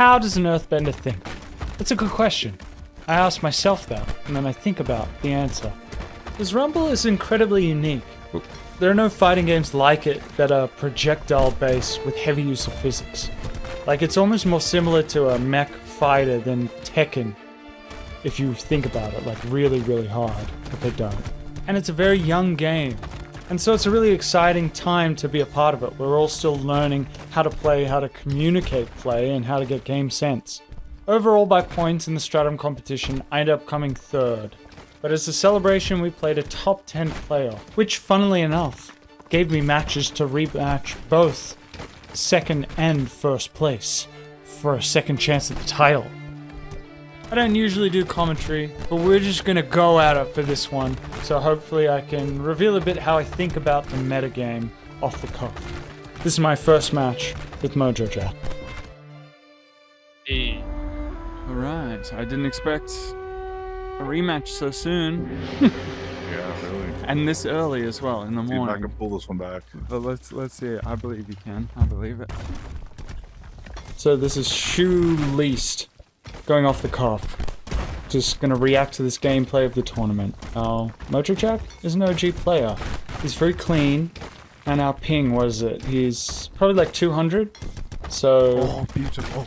How does an Earthbender think? That's a good question. I ask myself that, and then I think about the answer. Because Rumble is incredibly unique. There are no fighting games like it that are projectile-based with heavy use of physics. Like, it's almost more similar to a mech fighter than Tekken, if you think about it, like really, really hard, but they don't. And it's a very young game. And so it's a really exciting time to be a part of it. We're all still learning how to play, how to communicate play, and how to get game sense. Overall, by points in the Stratum competition, I ended up coming third. But as a celebration, we played a top 10 playoff, which, funnily enough, gave me matches to rematch both second and first place for a second chance at the title. I don't usually do commentary, but we're just gonna go at it for this one, so hopefully I can reveal a bit how I think about the metagame off the cuff. This is my first match with Mojojac. Hey. Alright, I didn't expect a rematch so soon. Yeah, really. And this early as well, in the See if I morning. can pull this one back. But let's see it. I believe you can. I believe it. So this is Shoe Least, going off the cuff. Just gonna react to this gameplay of the tournament. Mojojac is an OG player. He's very clean, and our ping, what is it? He's probably like 200, so... Oh, beautiful.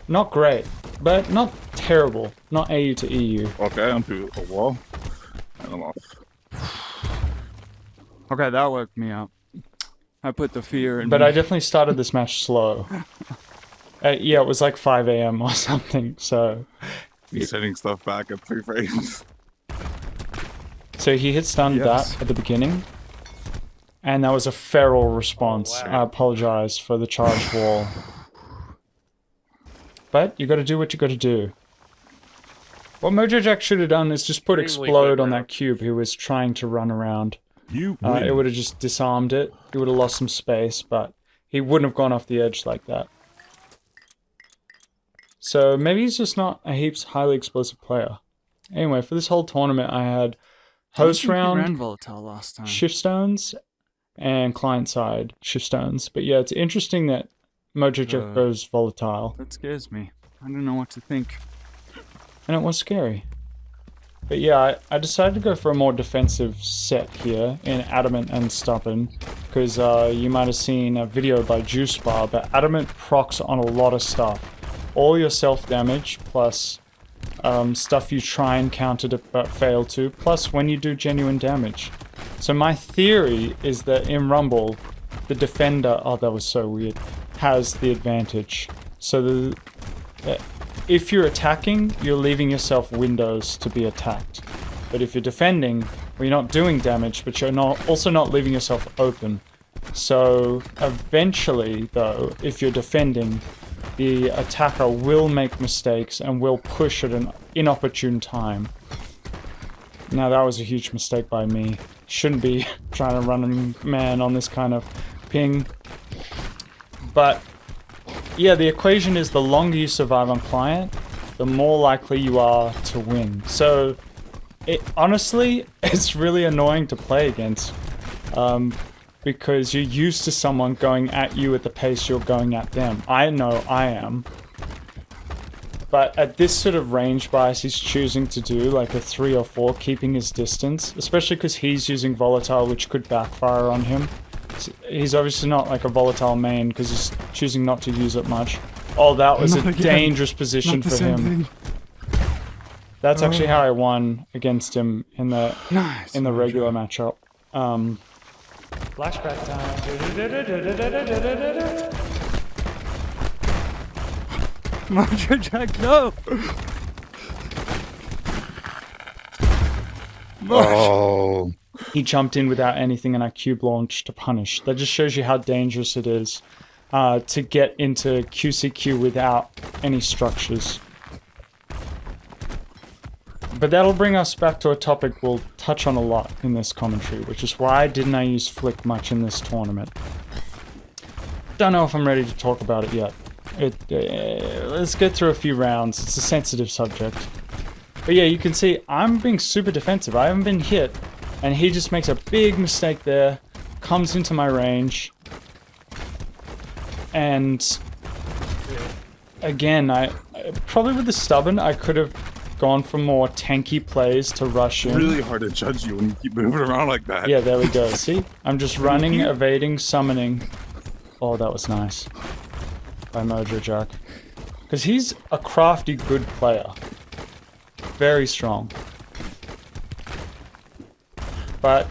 Not great, but not terrible. Not AU to EU. Okay, onto a wall. And I'm off. Okay, that woke me up. I put the fear in But me. I definitely started this match slow. Yeah, it was like 5 AM or something, so... He's sending stuff back at 3 frames. So he hit stun Yes. that at the beginning. And that was a feral response. I apologize for the charge wall. But you gotta do what you gotta do. What Mojojac should have done is just put explode on that cube he was trying to run around. You It would have just disarmed it. He would have lost some space, but he wouldn't have gone off the edge like that. So maybe he's just not a heaps highly explosive player. Anyway, for this whole tournament I had host I think he ran round, volatile last time. shift stones, and client side shift stones. But yeah, it's interesting that Mojojac goes volatile. That scares me. I don't know what to think. And it was scary. But yeah, I decided to go for a more defensive set here in Adamant and Stubborn, because you might have seen a video by Juice Bar, but Adamant procs on a lot of stuff. All your self-damage, plus stuff you try and counter to but fail to, plus when you do genuine damage. So my theory is that in Rumble, the defender, oh that was so weird, has the advantage. So if you're attacking, you're leaving yourself windows to be attacked. But if you're defending, well, you're not doing damage, but you're also not leaving yourself open. So eventually, though, if you're defending, the attacker will make mistakes and will push at an inopportune time. Now that was a huge mistake by me. Shouldn't be trying to run a man on this kind of ping. But yeah, the equation is the longer you survive on client, the more likely you are to win. So, honestly, it's really annoying to play against. Because you're used to someone going at you at the pace you're going at them. I know I am. But at this sort of range bias, he's choosing to do like a 3 or 4, keeping his distance. Especially because he's using volatile, which could backfire on him. He's obviously not like a volatile main because he's choosing not to use it much. Oh, that was a dangerous position for him. That's actually how I won against him in the regular matchup. Flashback time. Mojojac, no! Oh. He jumped in without anything and I cube launched to punish. That just shows you how dangerous it is to get into QCQ without any structures. But that'll bring us back to a topic we'll touch on a lot in this commentary, which is why didn't I use Flick much in this tournament. Don't know if I'm ready to talk about it yet. Let's get through a few rounds. It's a sensitive subject. But yeah, you can see I'm being super defensive. I haven't been hit, and he just makes a big mistake there, comes into my range, and again, I probably with the stubborn, I could have gone for more tanky plays to rush in. It's really hard to judge you when you keep moving around like that. Yeah, there we go. See? I'm just running, evading, summoning. Oh, that was nice. By Mojojac. Because he's a crafty, good player. Very strong. But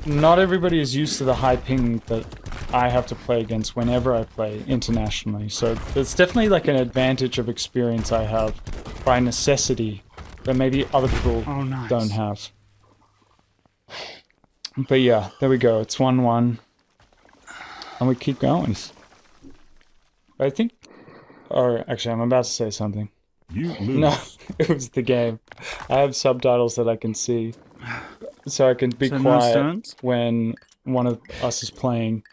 not everybody is used to the high ping that I have to play against whenever I play internationally. So there's definitely like an advantage of experience I have by necessity that maybe other people don't have. But yeah, there we go. It's 1-1. And we keep going. I think... Or actually, I'm about to say something. You lose. No, it was the game. I have subtitles that I can see. So I can be quiet when one of us is playing.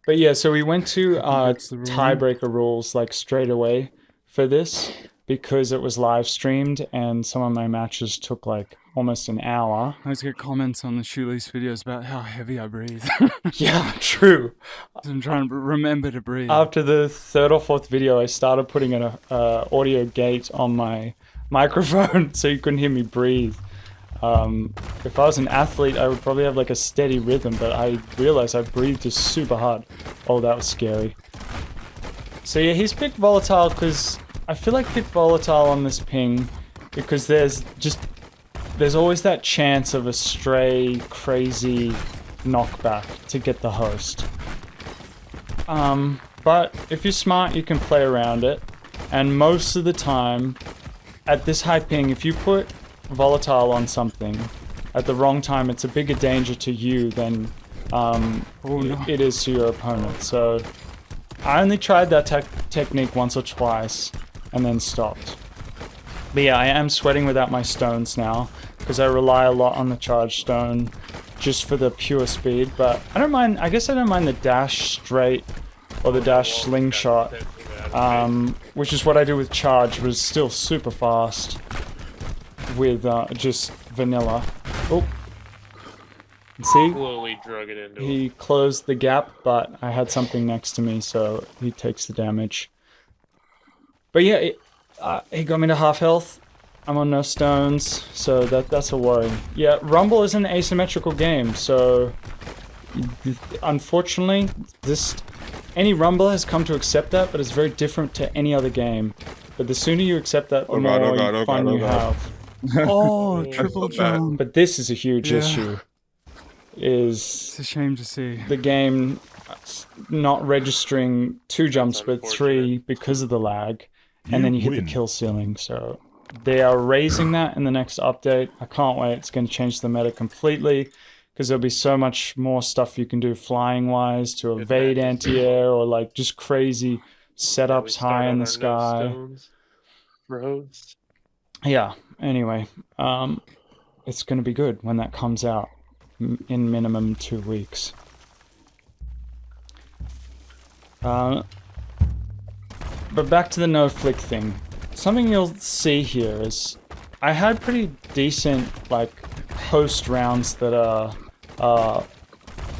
But yeah, so we went to tiebreaker rules like straight away for this because it was live streamed and some of my matches took like almost an hour. I always get comments on the Shoeless videos about how heavy I breathe. Yeah, true. I'm trying to remember to breathe. After the third or fourth video, I started putting an audio gate on my microphone so you couldn't hear me breathe. If I was an athlete, I would probably have like a steady rhythm, but I realized I breathed just super hard. Oh, that was scary. So yeah, he's picked Volatile because I feel like pick Volatile on this ping because there's always that chance of a stray, crazy knockback to get the host. But if you're smart, you can play around it. And most of the time, at this high ping, if you put Volatile on something at the wrong time, it's a bigger danger to you than it is to your opponent. So I only tried that technique once or twice and then stopped. But yeah, I am sweating without my stones now because I rely a lot on the charge stone just for the pure speed. But I don't mind, I guess I don't mind the dash straight or the dash slingshot, which is what I do with charge, was still super fast with just vanilla. Oh, see? Slowly drug it into him. He closed the gap, but I had something next to me, so he takes the damage. But yeah, he got me to half health. I'm on no stones, so that's a worry. Yeah, Rumble is an asymmetrical game, so unfortunately, any Rumble has come to accept that, but it's very different to any other game. But the sooner you accept that, the more fun you have. Oh, triple jump. But this is a huge issue. It's a shame to see. The game not registering 2 jumps but 3 because of the lag, and then you hit the kill ceiling. So they are raising that in the next update. I can't wait. It's going to change the meta completely because there'll be so much more stuff you can do flying wise to evade anti-air or like just crazy setups high in the sky. Roads. Yeah. Anyway, it's going to be good when that comes out in minimum 2 weeks. But back to the no flick thing. Something you'll see here is I had pretty decent like host rounds that are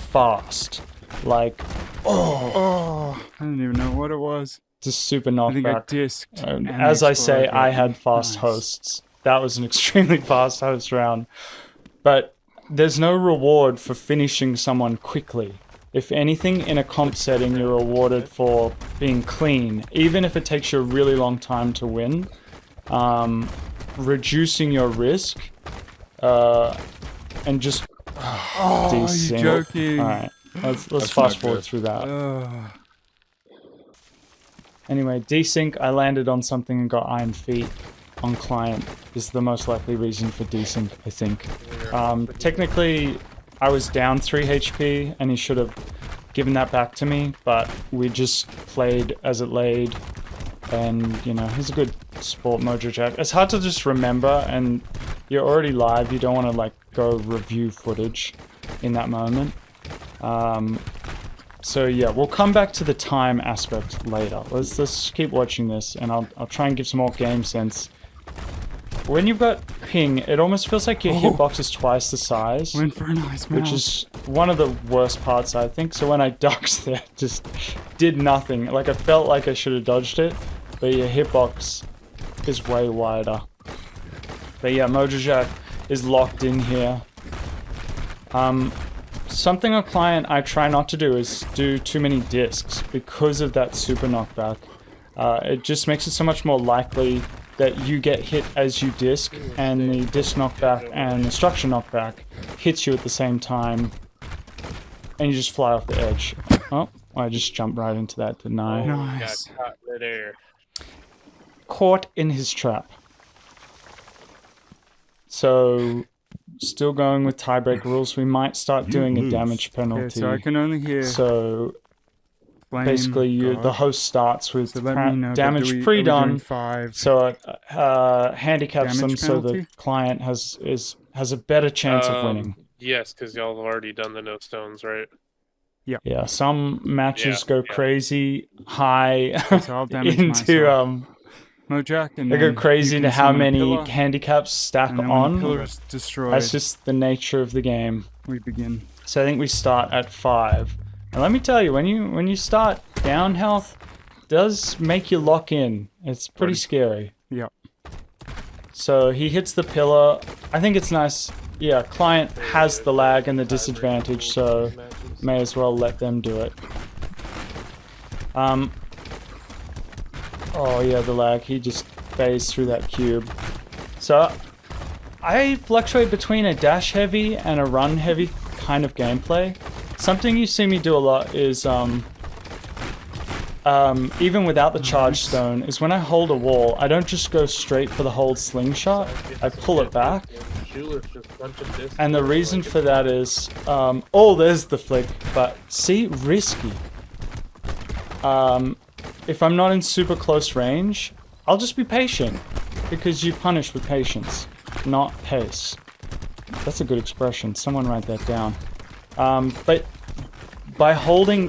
fast. Like I didn't even know what it was. just super I think I knockback. disked. As I say, I had fast hosts. That was an extremely fast host round. But there's no reward for finishing someone quickly. If anything, in a comp setting, you're rewarded for being clean, even if it takes you a really long time to win. Reducing your risk, and just you're joking. All right, let's fast forward through that. Anyway, desync. I landed on something and got iron feet on client. Is the most likely reason for desync, I think. Technically, I was down 3 HP, and he should have given that back to me, but we just played as it laid, and, you know, he's a good sport, Mojojac. It's hard to just remember, and you're already live, you don't want to, like, go review footage in that moment. So, yeah, we'll come back to the time aspect later. Let's keep watching this, and I'll try and give some more game sense when you've got ping, it almost feels like your hitbox is twice the size. Went for a nice mount. Which is one of the worst parts, I think. So when I ducked there, just did nothing. Like, I felt like I should have dodged it, but your hitbox is way wider. But yeah, Mojojac is locked in here. Something on client I try not to do is do too many discs because of that super knockback. It just makes it so much more likely that you get hit as you disc, and the disc knockback and the structure knockback hits you at the same time, and you just fly off the edge. Oh, I just jumped right into that, didn't I? Nice. Got caught midair. Caught in his trap. So, still going with tiebreak rules, we might start doing a damage penalty. Okay, so I can only hear So, flame basically, god. the host starts with So let me know, but damage are we pre-done. doing 5 So handicaps them damage so the penalty? client has a better chance of winning. Yes, because y'all have already done the no stones, right? Yeah, some matches Yeah, go yeah. crazy high So I'll damage into myself. Mojojac, and they go then crazy you into can how summon a many pillar, handicaps stack and then when the on. pillar is destroyed, That's just the nature of the game. we begin. So I think we start at 5. And let me tell you, when you start down health, it does make you lock in. It's pretty scary. Yep. So he hits the pillar. I think it's nice. Yeah, client has the lag and the disadvantage, so may as well let them do it. Oh yeah, the lag. He just phased through that cube. So I fluctuate between a dash heavy and a run heavy kind of gameplay. Something you see me do a lot is even without the charge stone, is when I hold a wall, I don't just go straight for the hold slingshot. I pull it back. And the reason for that is, oh, there's the flick, but see, risky. If I'm not in super close range, I'll just be patient, because you punish with patience, not pace. That's a good expression. Someone write that down. But by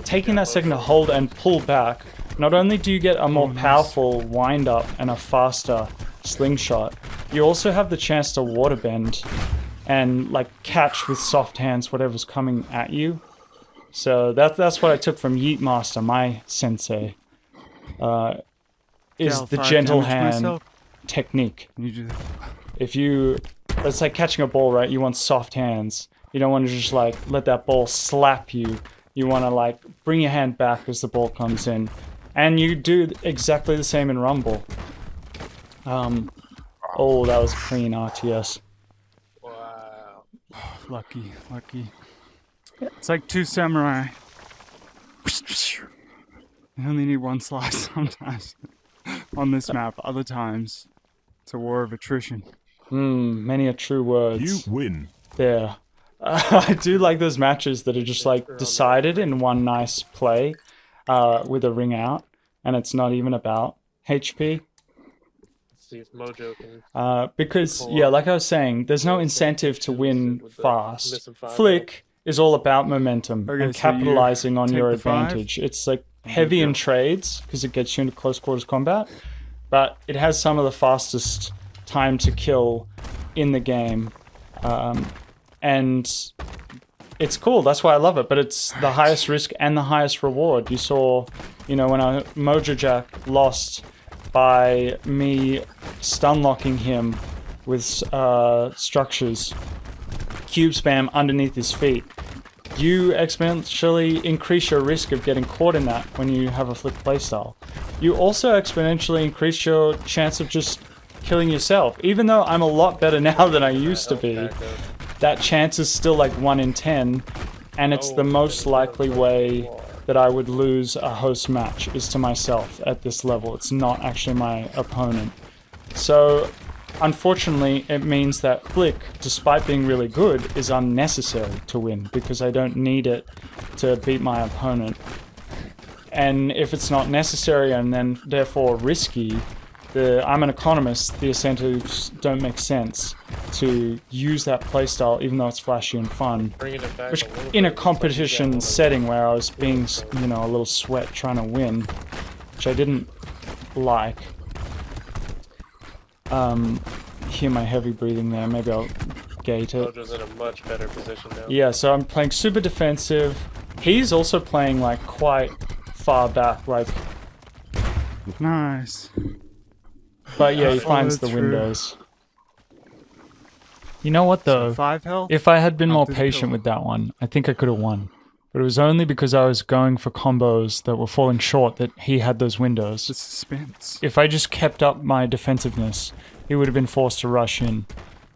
taking that second to hold and pull back, not only do you get a more powerful wind-up and a faster slingshot, you also have the chance to water bend and like catch with soft hands whatever's coming at you. So that's what I took from Yeet Master, my sensei. Is I'll the 5 gentle damage hand myself. technique. You do that. If you, it's like catching a ball, right? You want soft hands. You don't want to just like let that ball slap you. You want to like bring your hand back as the ball comes in. And you do exactly the same in Rumble. Oh, that was a clean RTS. Wow. Lucky. It's like 2 samurai. You only need 1 slice sometimes on this map. Other times, it's a war of attrition. Many a true words. You win. There. I do like those matches that are just like decided in one nice play with a ring out, and it's not even about HP. Let's see if Mojo can. Because, yeah, like I was saying, there's no incentive to win fast. Flick is all about momentum Okay, and so you capitalizing on take your the 5? advantage. It's like heavy in trades because it gets you into close quarters combat, but it has some of the fastest time to kill in the game. And it's cool, that's why I love it, but it's the highest risk and the highest reward. You saw, when Mojojac lost by me stun locking him with structures, cube spam underneath his feet. You exponentially increase your risk of getting caught in that when you have a flick playstyle. You also exponentially increase your chance of just killing yourself. Even though I'm a lot better now than I used to be, that chance is still like 1 in 10, and it's the most likely way that I would lose a host match is to myself at this level. It's not actually my opponent. So, unfortunately, it means that Flick, despite being really good, is unnecessary to win because I don't need it to beat my opponent. And if it's not necessary and then therefore risky, I'm an economist, the incentives don't make sense to use that playstyle even though it's flashy and fun. Which, in a competition setting where I was being, a little sweat trying to win, which I didn't like. hear my heavy breathing there. Maybe I'll gate it. Mojo's in a much better position now. Yeah, so I'm playing super defensive. He's also playing like quite far back, like. Nice. But yeah, he Follow finds the through. windows. You know what though? 5 health? If I had been Up more to the patient kill. with that one, I think I could have won. But it was only because I was going for combos that were falling short that he had those windows. The suspense. If I just kept up my defensiveness, he would have been forced to rush in.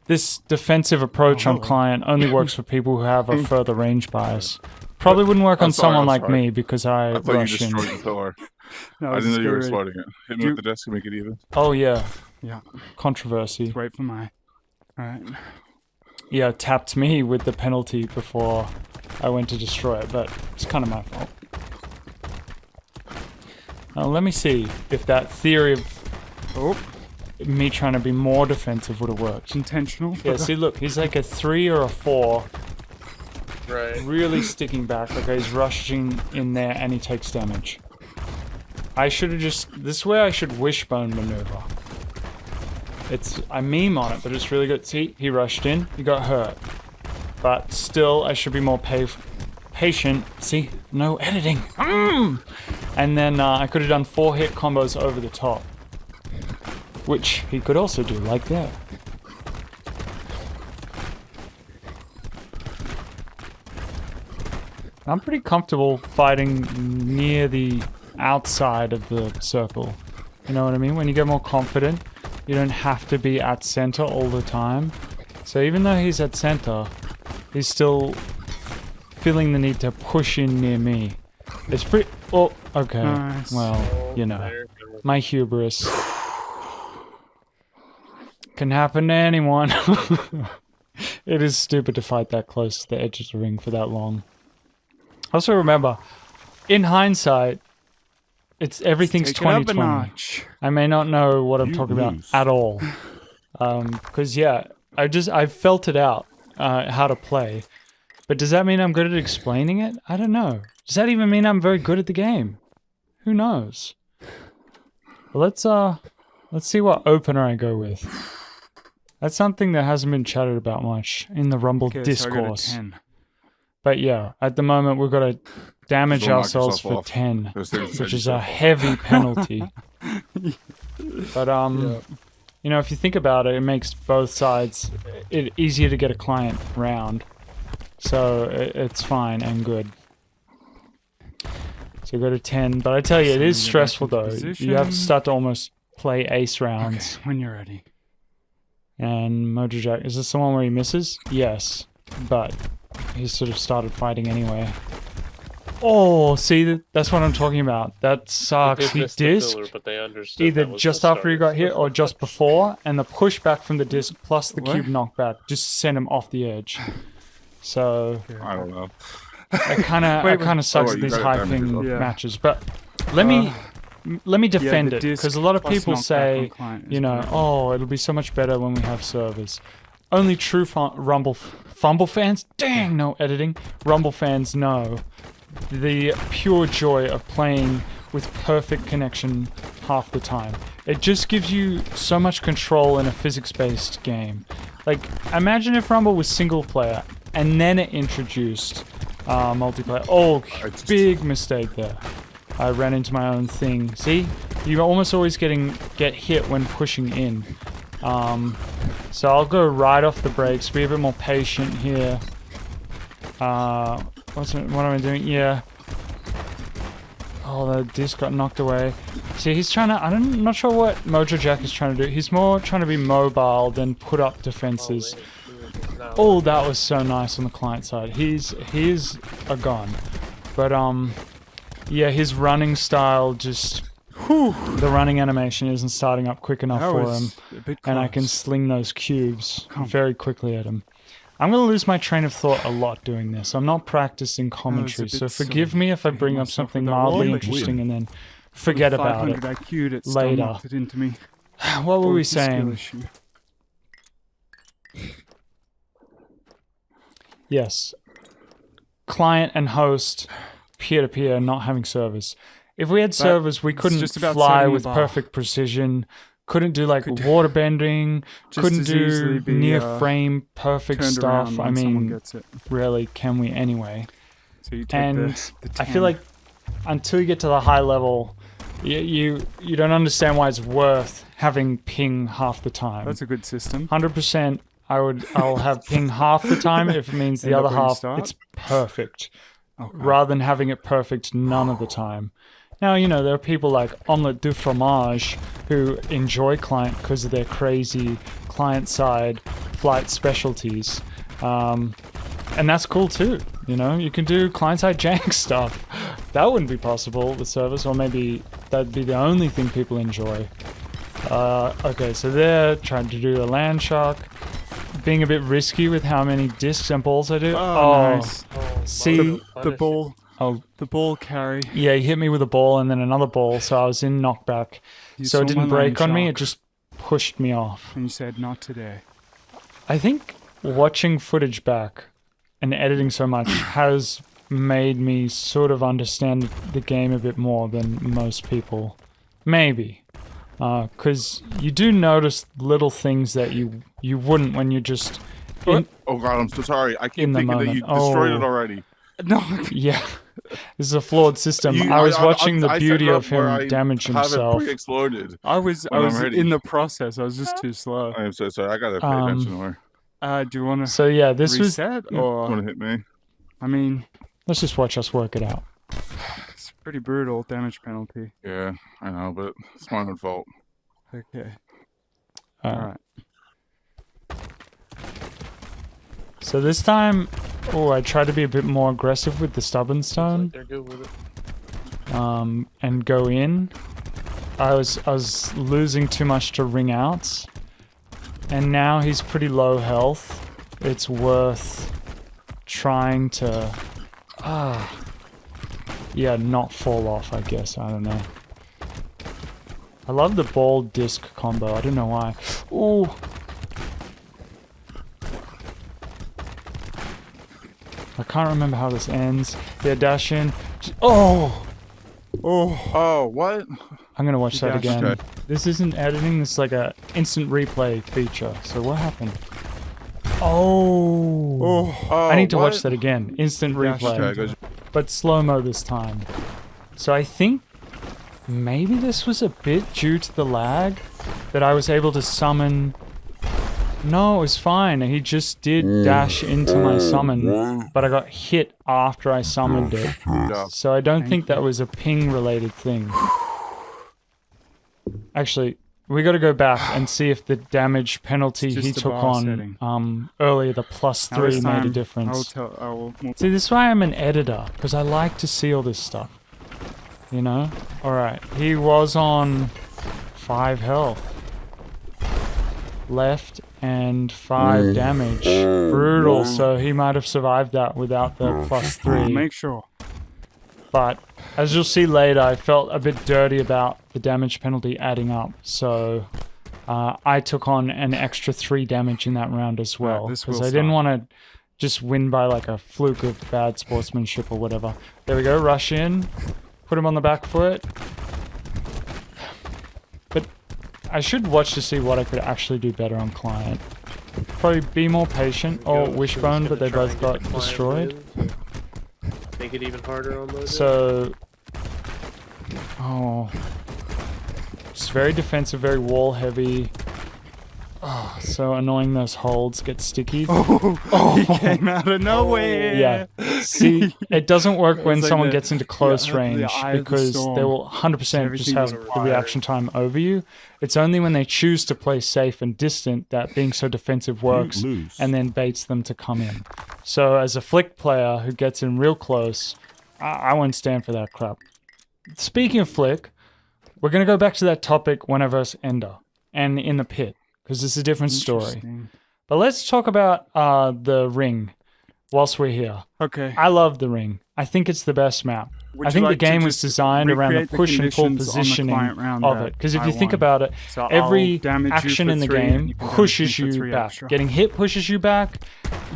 This defensive approach on client only works for people who have a further range bias. Probably wouldn't work on I'm sorry, someone I'm like sorry. me because I I thought you rush in. destroyed the pillar. No, I didn't know you were just get ready. exploding it. Hit me with the desk to make it even. Oh yeah, Yeah. controversy. Wait for my. Alright. Yeah, tapped me with the penalty before I went to destroy it, but it's kind of my fault. Now let me see if that theory of Oh, me trying to be more defensive would have worked. intentional. Yeah, see look, he's like a 3 or a 4, Right. really sticking back, like he's rushing in there and he takes damage. I should have just, this is where I should wishbone maneuver. I meme on it, but it's really good. See, he rushed in, he got hurt. But still, I should be more patient. See, no editing. And then I could have done 4-hit combos over the top. Which he could also do, like that. I'm pretty comfortable fighting near the outside of the circle. You know what I mean? When you get more confident, you don't have to be at center all the time. So even though he's at center, he's still feeling the need to push in near me. It's pretty... Oh, okay. Nice. Well, you know. There it goes. My hubris. Can happen to anyone. It is stupid to fight that close to the edge of the ring for that long. Also remember, in hindsight, everything's Take it up a 2020. notch. I may not know what I'm You talking about lose. at all. Because yeah, I felt it out, how to play. But does that mean I'm good at explaining it? I don't know. Does that even mean I'm very good at the game? Who knows? Well, let's see what opener I go with. That's something that hasn't been chatted about much in the Rumble Okay, so I got a discourse. 10. But yeah, at the moment we've got to damage Don't knock ourselves yourself for off. 10, Those things set which is a yourself off. heavy penalty. But you know, if you think about it, it makes both sides easier to get a client round. So it's fine and good. So go to 10, but I tell you, it So is you get back stressful into though. You have to position. start to almost play ace rounds. Okay, when you're ready. And Mojojac, is this the one where he misses? Yes, but he sort of started fighting anyway. Oh, see, that's what I'm talking about. That sucks. They He missed the disked pillar, but they understood either that was just the after he got start. hit or just before, and the pushback from the disc plus the What? cube knockback just sent him off the edge. So I don't know. it kind of sucks Oh, in you these got it high damaged ping yourself. Yeah. matches. But let me defend the it, disc because a lot of plus people knockback on say, client is you know, better. oh, it'll be so much better when we have servers. Only true Fumble fans, dang, no editing, Rumble fans know the pure joy of playing with perfect connection half the time. It just gives you so much control in a physics-based game. Like, imagine if Rumble was single player and then it introduced multiplayer. Oh, big mistake there. I ran into my own thing. See? You're almost always get hit when pushing in. So I'll go right off the brakes, be a bit more patient here. What am I doing? Yeah. Oh, the disc got knocked away. See, he's trying to... I'm not sure what Mojojac is trying to do. He's more trying to be mobile than put up defenses. Oh, that was so nice on the client side. He's a gun. But, yeah, his running style just... The running animation isn't starting up quick enough That for him. was a bit And I can close. sling those cubes very quickly at him. I'm going to lose my train of thought a lot doing this. I'm not practicing commentary, bit so forgive silly. me if I I hit bring up myself something with that mildly wall, interesting but- and then forget about it. 500 IQ, it still later. knocked it into me. What were Or we it's a skill saying? issue. Yes. Client and host, peer-to-peer, not having servers. If we had servers, we it's couldn't just about fly setting the with bar. perfect precision. couldn't do like water bending, Just couldn't as easily do be, near frame perfect turned stuff. around I when someone mean, gets it. rarely can we anyway. So you take And the I 10. feel like until you get to the high level, you don't understand why it's worth having ping half the time. That's a good system. 100%. I'll have ping half the time if it means the End up other where you half start? it's perfect, Okay. rather than having it perfect none of the time. Now, you know, there are people like Omelette du Fromage who enjoy client because of their crazy client-side flight specialties. And that's cool too, you know? You can do client-side jank stuff. That wouldn't be possible with service, or maybe that'd be the only thing people enjoy. Okay, so they're trying to do a land shark. Being a bit risky with how many discs and balls I do. Oh, nice. Oh, See, Mojo The punished ball, oh, the ball carry. yeah, he hit me with a ball and then another ball, so I was in knockback. You So it saw didn't my break land on me, shark, it just pushed me off. And you said, not today. I think watching footage back and editing so much has made me sort of understand the game a bit more than most people. Maybe. Because you do notice little things that you wouldn't when you're just... Oh god, I'm so sorry. I in keep the thinking that you moment. destroyed it Oh. already. No. Yeah. This is a flawed system. You- I was watching the I set beauty it up of him where I damage have himself. it pre-exploded. I was When I'm ready. in the process. I was just too slow. I am so sorry. I gotta pay attention more. Do you want to So yeah, this was... reset? Want Or, to hit me? I mean, Let's just watch us work it out. it's pretty brutal damage penalty. Yeah, I know, but it's my own fault. Okay. All All right. right. So this time, I tried to be a bit more aggressive with the stubborn Like stone, they're good with it. and go in. I was losing too much to ring outs, and now he's pretty low health. It's worth trying to, not fall off. I guess I don't know. I love the ball disc combo. I don't know why. Ooh. I can't remember how this ends. Yeah, dash in. Oh! Oh, what? I'm gonna watch that Dash. again. Okay. This isn't editing, this is like a instant replay feature. So what happened? Oh! Oh, I need to what? watch that again. Instant Dash. replay. Okay, good. But slow-mo this time. So I think maybe this was a bit due to the lag that I was able to summon... No, it was fine. He just did dash into my summon, but I got hit after I summoned it. Yeah. So I don't think that was a ping-related thing. Actually, we got to go back and see if the damage penalty It's just he the took bar on setting. earlier, the Now +3, this made a time, difference. I will See, this is why I'm an editor, because I like to see all this stuff. You know? Alright, he was on 5 health. Left and 5 damage. Brutal, so he might have survived that without the +3. make sure. But as you'll see later, I felt a bit dirty about the damage penalty adding up. So I took on an extra 3 damage in that round as well. this Because will I didn't start. want to just win by like a fluke of bad sportsmanship or whatever. There we go, rush in. Put him on the back foot. But I should watch to see what I could actually do better on client. Probably be more patient. Or Go, Wishbone, who's but they gonna both try got and get the client destroyed. wins? Make it even harder on Mojo. So... Oh... It's very defensive, very wall heavy. Oh, so annoying those holds get sticky. He came out of nowhere. Yeah. See, it doesn't work when It's like someone the- gets into close the range eye of the because storm. they will 100% just Everything have is the required. reaction time over you. It's only when they choose to play safe and distant that being so defensive works and then baits them to come in. So as a flick player who gets in real close, I won't stand for that crap. Speaking of flick, we're going to go back to that topic when I verse Ender and in the pit because it's a different story. Interesting. But let's talk about the ring whilst we're here. Okay. I love the ring. I think it's the best map. Would I you think like the to game was just designed around the recreate the push and pull conditions on the positioning client round of that it. Because if I you think won? about it, So every I'll damage you action for in the 3, and game you can damage pushes me for you 3 back. extra. Getting hit pushes you back.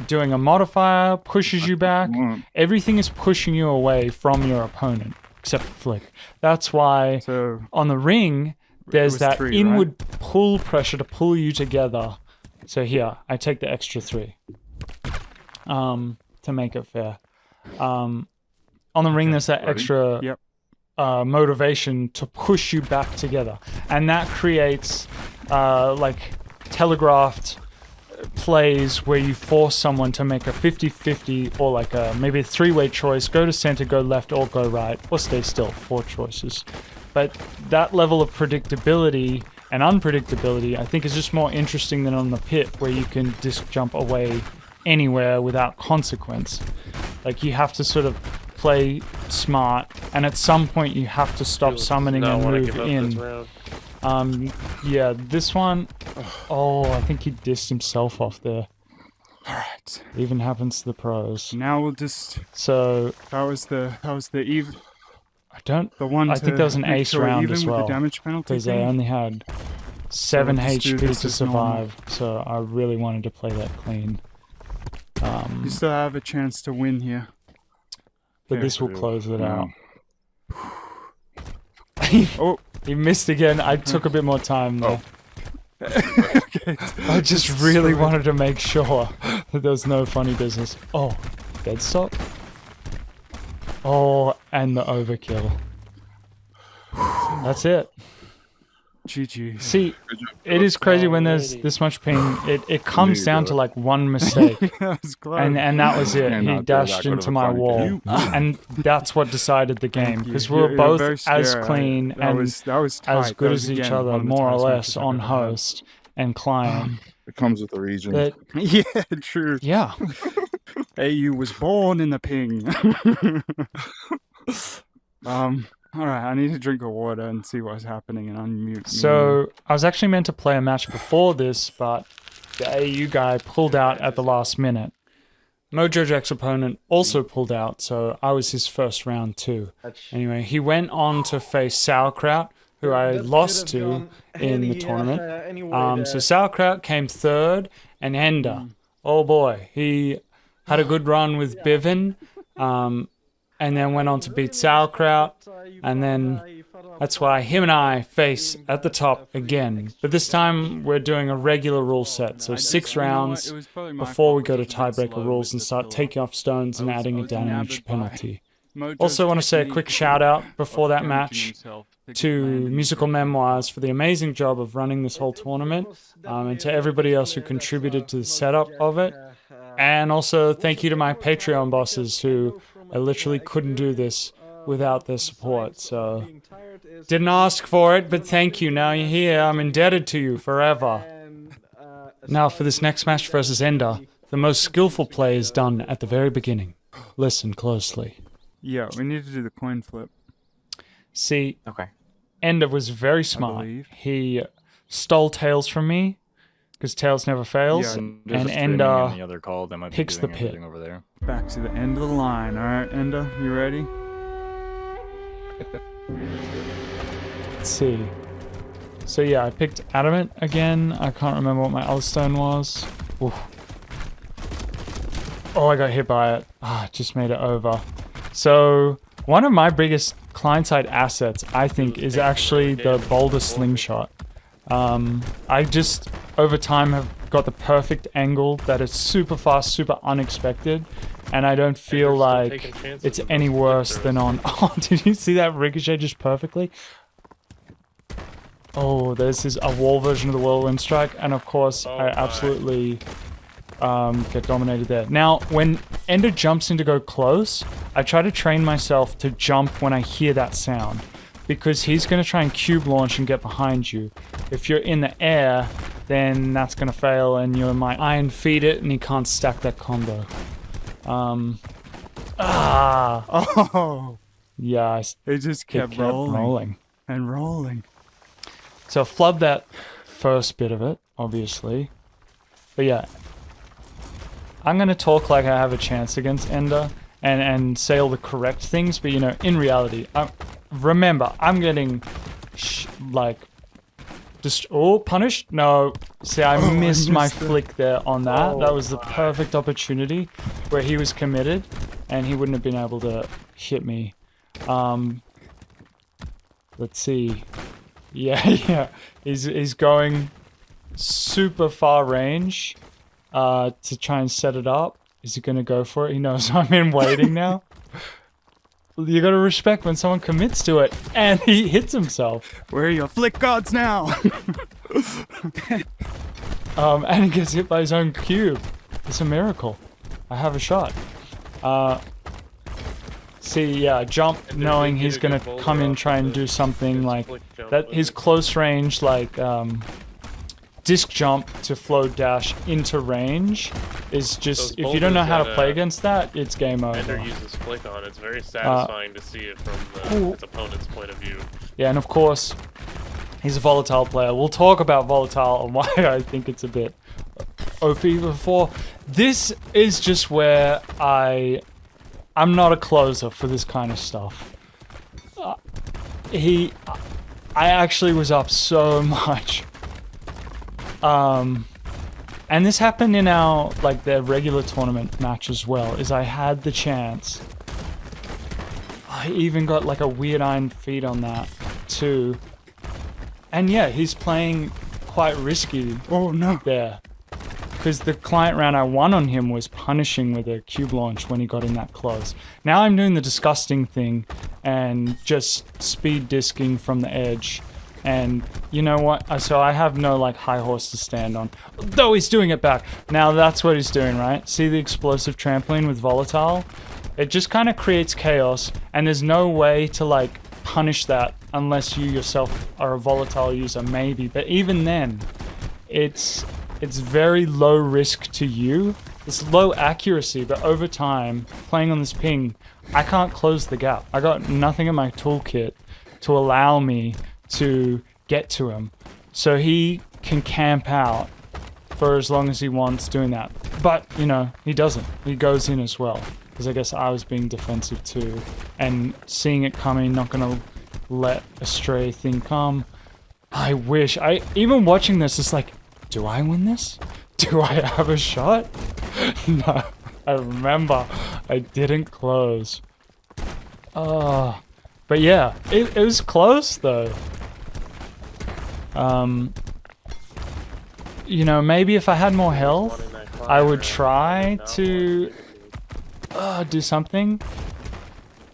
Doing a modifier pushes you back. Everything is pushing you away from your opponent, except for flick. That's why So on the ring, there's was that 3, right? inward pull pressure to pull you together. So here, I take the extra 3 to make it fair. On the ring, there's that ready? extra Yep. motivation to push you back together. And that creates like telegraphed plays where you force someone to make a 50-50 or like maybe a 3-way choice, go to center, go left, or go right, or stay still. 4 choices. But that level of predictability and unpredictability, I think, is just more interesting than on the pit, where you can disc jump away anywhere without consequence. Like, you have to sort of play smart, and at some point you have to stop summoning No, I and wanna move give up in. this round. Yeah, this one, oh, I think he dissed himself off there. Alright. Even happens to the pros. Now we'll just... So, That was the eve. I don't, The one I think there was an make ace sure round even as with well, the damage penalty because they thing. only had 7 just do HP this to as normal. survive, so I really wanted to play that clean. You still have a chance to win here. But Yeah. this will close it Yeah. out. Oh, He missed again. I took a bit more time there. okay. I just really wanted to make sure that there was no funny business. Oh, dead stop. Oh, and the overkill. That's it. GG. See, it is crazy when there's this much ping. It comes down to like one mistake, I was glad. and that was it. Yeah, He not that dashed good of into a my funny wall, thing. and that's what decided the game, Thank you. because we were You're both very as scary. clean That and was tight. as That good was, as each again, other, one of the more or tightest less, matches I've on ever had. host and client. It comes with the region. That Yeah, true. yeah. AU was born in the ping. All right, I need to drink a water and see what's happening and unmute. me. So I was actually meant to play a match before this, but the AU guy pulled out at the last minute. Mojojac's opponent also pulled out, so I was his first round too. Anyway, he went on to face Sauerkraut, who I lost to in the tournament. So Sauerkraut came third, and Ender, oh boy, he had a good run with Bivin, and then went on to beat Sauerkraut, and then that's why him and I face at the top again. But this time we're doing a regular rule set, so 6 rounds before we go to tiebreaker rules and start taking off stones and adding a damage penalty. Also want to say a quick shout out before that match to Musical Memoirs for the amazing job of running this whole tournament, and to everybody else who contributed to the setup of it. And also thank you to my Patreon bosses who I literally couldn't do this without their support. So didn't ask for it, but thank you. Now you're here. I'm indebted to you forever. Now for this next match versus Ender, the most skillful play is done at the very beginning. Listen closely. Yeah, we need to do the coin flip. See, Okay. Ender was very smart. believe. He stole Tails from me, because Tails never fails, Yeah, and There's a streaming Ender in the other call that might be picks the doing pit. everything over there. Back to the end of the line. All right, Enda, you ready? Let's see. So yeah, I picked Adamant again. I can't remember what my other stone was. Oof. Oh, I got hit by it. Ah, just made it over. So one of my biggest client-side assets, I think, is actually the boulder slingshot. I just, over time, have got the perfect angle that is super fast, super unexpected, and I don't feel still like taking chances it's with any those worse flip than on... Oh, did you see that ricochet just perfectly? Oh, this is a wall version of the whirlwind strike, and of course, I absolutely get dominated there. Now, when Ender jumps in to go close, I try to train myself to jump when I hear that sound, because he's going to try and cube launch and get behind you. If you're in the air, then that's going to fail, and you might iron feed it, and he can't stack that combo. Oh, Yeah, it just it kept rolling and rolling. So I flubbed that first bit of it, obviously. But yeah, I'm going to talk like I have a chance against Ender and say all the correct things, but you know, in reality, remember, I'm getting just punished? No. See, I missed my flick there on that. That was the perfect opportunity where he was committed and he wouldn't have been able to hit me. Let's see. Yeah, yeah. He's going super far range to try and set it up. Is he gonna go for it? He knows I'm in waiting now. You gotta respect when someone commits to it, and he hits himself. Where are your flick gods now? And he gets hit by his own cube. It's a miracle. I have a shot. See, yeah, jump And knowing they he's get a gonna good boulder come in, off try and the- do something his like flick jump that. with His it. close range, like disc jump to flow dash into range is just. Those If you don't know how to boulders play that, against that, it's game Bender over. uses flick on. It's very satisfying to see it from ooh. its opponent's point of view. Yeah, and of course, he's a volatile player. We'll talk about volatile and why I think it's a bit OP before. This is just where I'm not a closer for this kind of stuff. I actually was up so much. And this happened in our, like, the regular tournament match as well, is I had the chance. I even got, like, a weird iron feed on that, too. And yeah, he's playing quite risky Oh no. there. Because the client round I won on him was punishing with a cube launch when he got in that close. Now I'm doing the disgusting thing and just speed disking from the edge. And you know what? So I have no like high horse to stand on. Though he's doing it back. Now that's what he's doing, right? See the explosive trampoline with volatile? It just kind of creates chaos, and there's no way to like punish that unless you yourself are a volatile user, maybe. But even then, it's very low risk to you. It's low accuracy, but over time, playing on this ping, I can't close the gap. I got nothing in my toolkit to allow me to get to him. So he can camp out for as long as he wants doing that. But, you know, he doesn't. He goes in as well. Because I guess I was being defensive too. And seeing it coming, not gonna let a stray thing come. I wish. Even watching this, it's like, do I win this? Do I have a shot? No. I remember I didn't close. But yeah, it was close though. You know, maybe if I had more health, I would try to do something.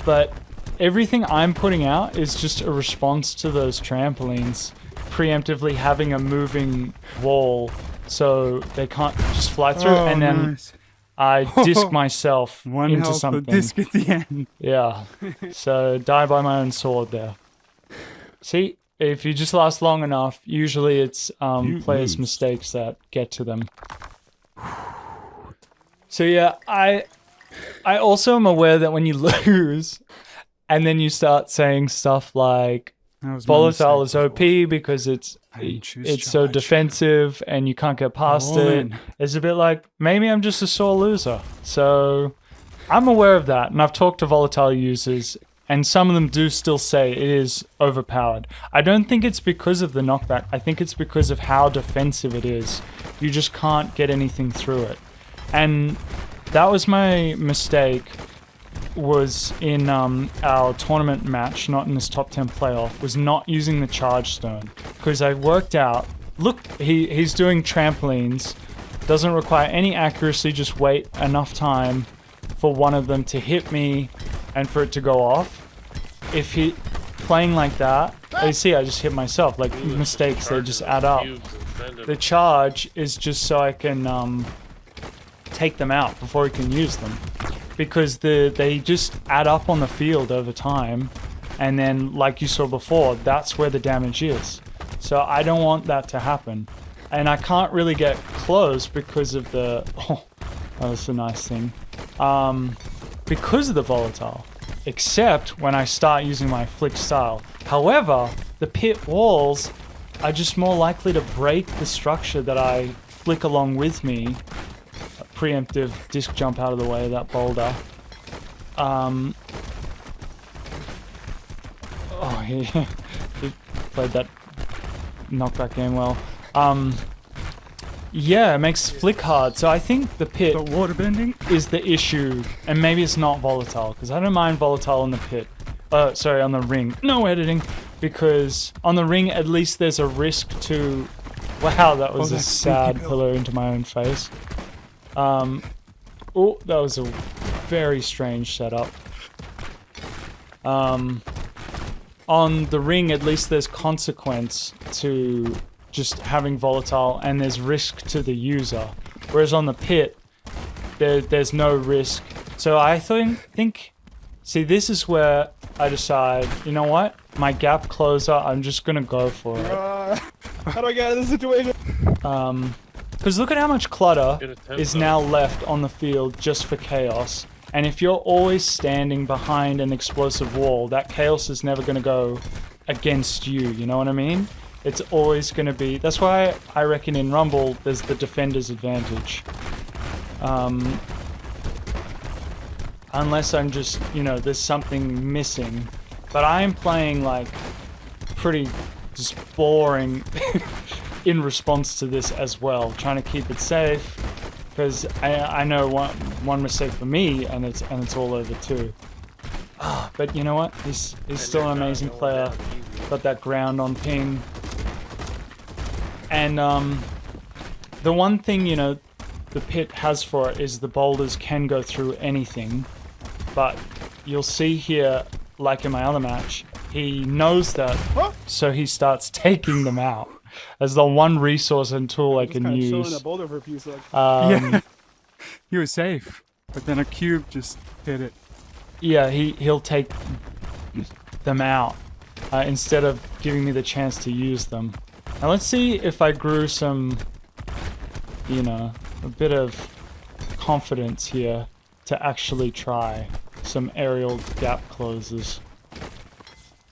But everything I'm putting out is just a response to those trampolines preemptively having a moving wall so they can't just fly through, Oh, and then nice. I disc myself One into health, something. the disc at the end. Yeah. So die by my own sword there. See, if you just last long enough, usually it's players' mistakes that get to them. So yeah, I also am aware that when you lose, and then you start saying stuff like That was my volatile is mistake OP before. because it's didn't choose so charge. defensive and you can't get past All it. in. It's a bit like maybe I'm just a sore loser. So I'm aware of that, and I've talked to volatile users, and some of them do still say it is overpowered. I don't think it's because of the knockback. I think it's because of how defensive it is. You just can't get anything through it. And that was my mistake, was in our tournament match, not in this top 10 playoff, was not using the charge stone. Because I worked out, look, he's doing trampolines, doesn't require any accuracy, just wait enough time for one of them to hit me and for it to go off. If he playing like that, you see I just hit myself, like mistakes, they just add up. The charge is just so I can take them out before he can use them. Because they just add up on the field over time, and then like you saw before, that's where the damage is. So I don't want that to happen. And I can't really get close because of the that's a nice thing. Because of the volatile. Except when I start using my flick style. However, the pit walls are just more likely to break the structure that I flick along with me. Preemptive disc jump out of the way of that boulder. He played that knockback game well. Yeah, it makes flick hard. So I think the pit The water bending? is the issue, and maybe it's not volatile, because I don't mind volatile on the pit. Sorry, on the ring. No editing. because on the ring at least there's a risk to... Wow, that was a that's sad sneaky, pillow into my own face. Oh, that was a very strange setup. On the ring, at least there's consequence to just having volatile, and there's risk to the user. Whereas on the pit, there's no risk. So I think, see, this is where I decide, you know what? My gap closer, I'm just gonna go for it. How do I get out of this situation? Because look at how much clutter is now left on the field just for chaos. And if you're always standing behind an explosive wall, that chaos is never going to go against you, you know what I mean? It's always going to be... That's why I reckon in Rumble, there's the defender's advantage. Unless I'm just, you know, there's something missing. But I am playing, like, pretty just boring in response to this as well. Trying to keep it safe. Because I know one mistake for me, and it's all over too. But you know what? He's still an amazing player. Got that ground on ping. And the one thing, you know, the pit has for it is the boulders can go through anything. But you'll see here, like in my other match, he knows that, so he starts taking them out. As the one resource and tool I can Chilling use. that boulder for a few seconds. Yeah. He was safe, but then a cube just hit it. Yeah, he'll take them out instead of giving me the chance to use them. Now let's see if I grew some, you know, a bit of confidence here to actually try some aerial gap closes.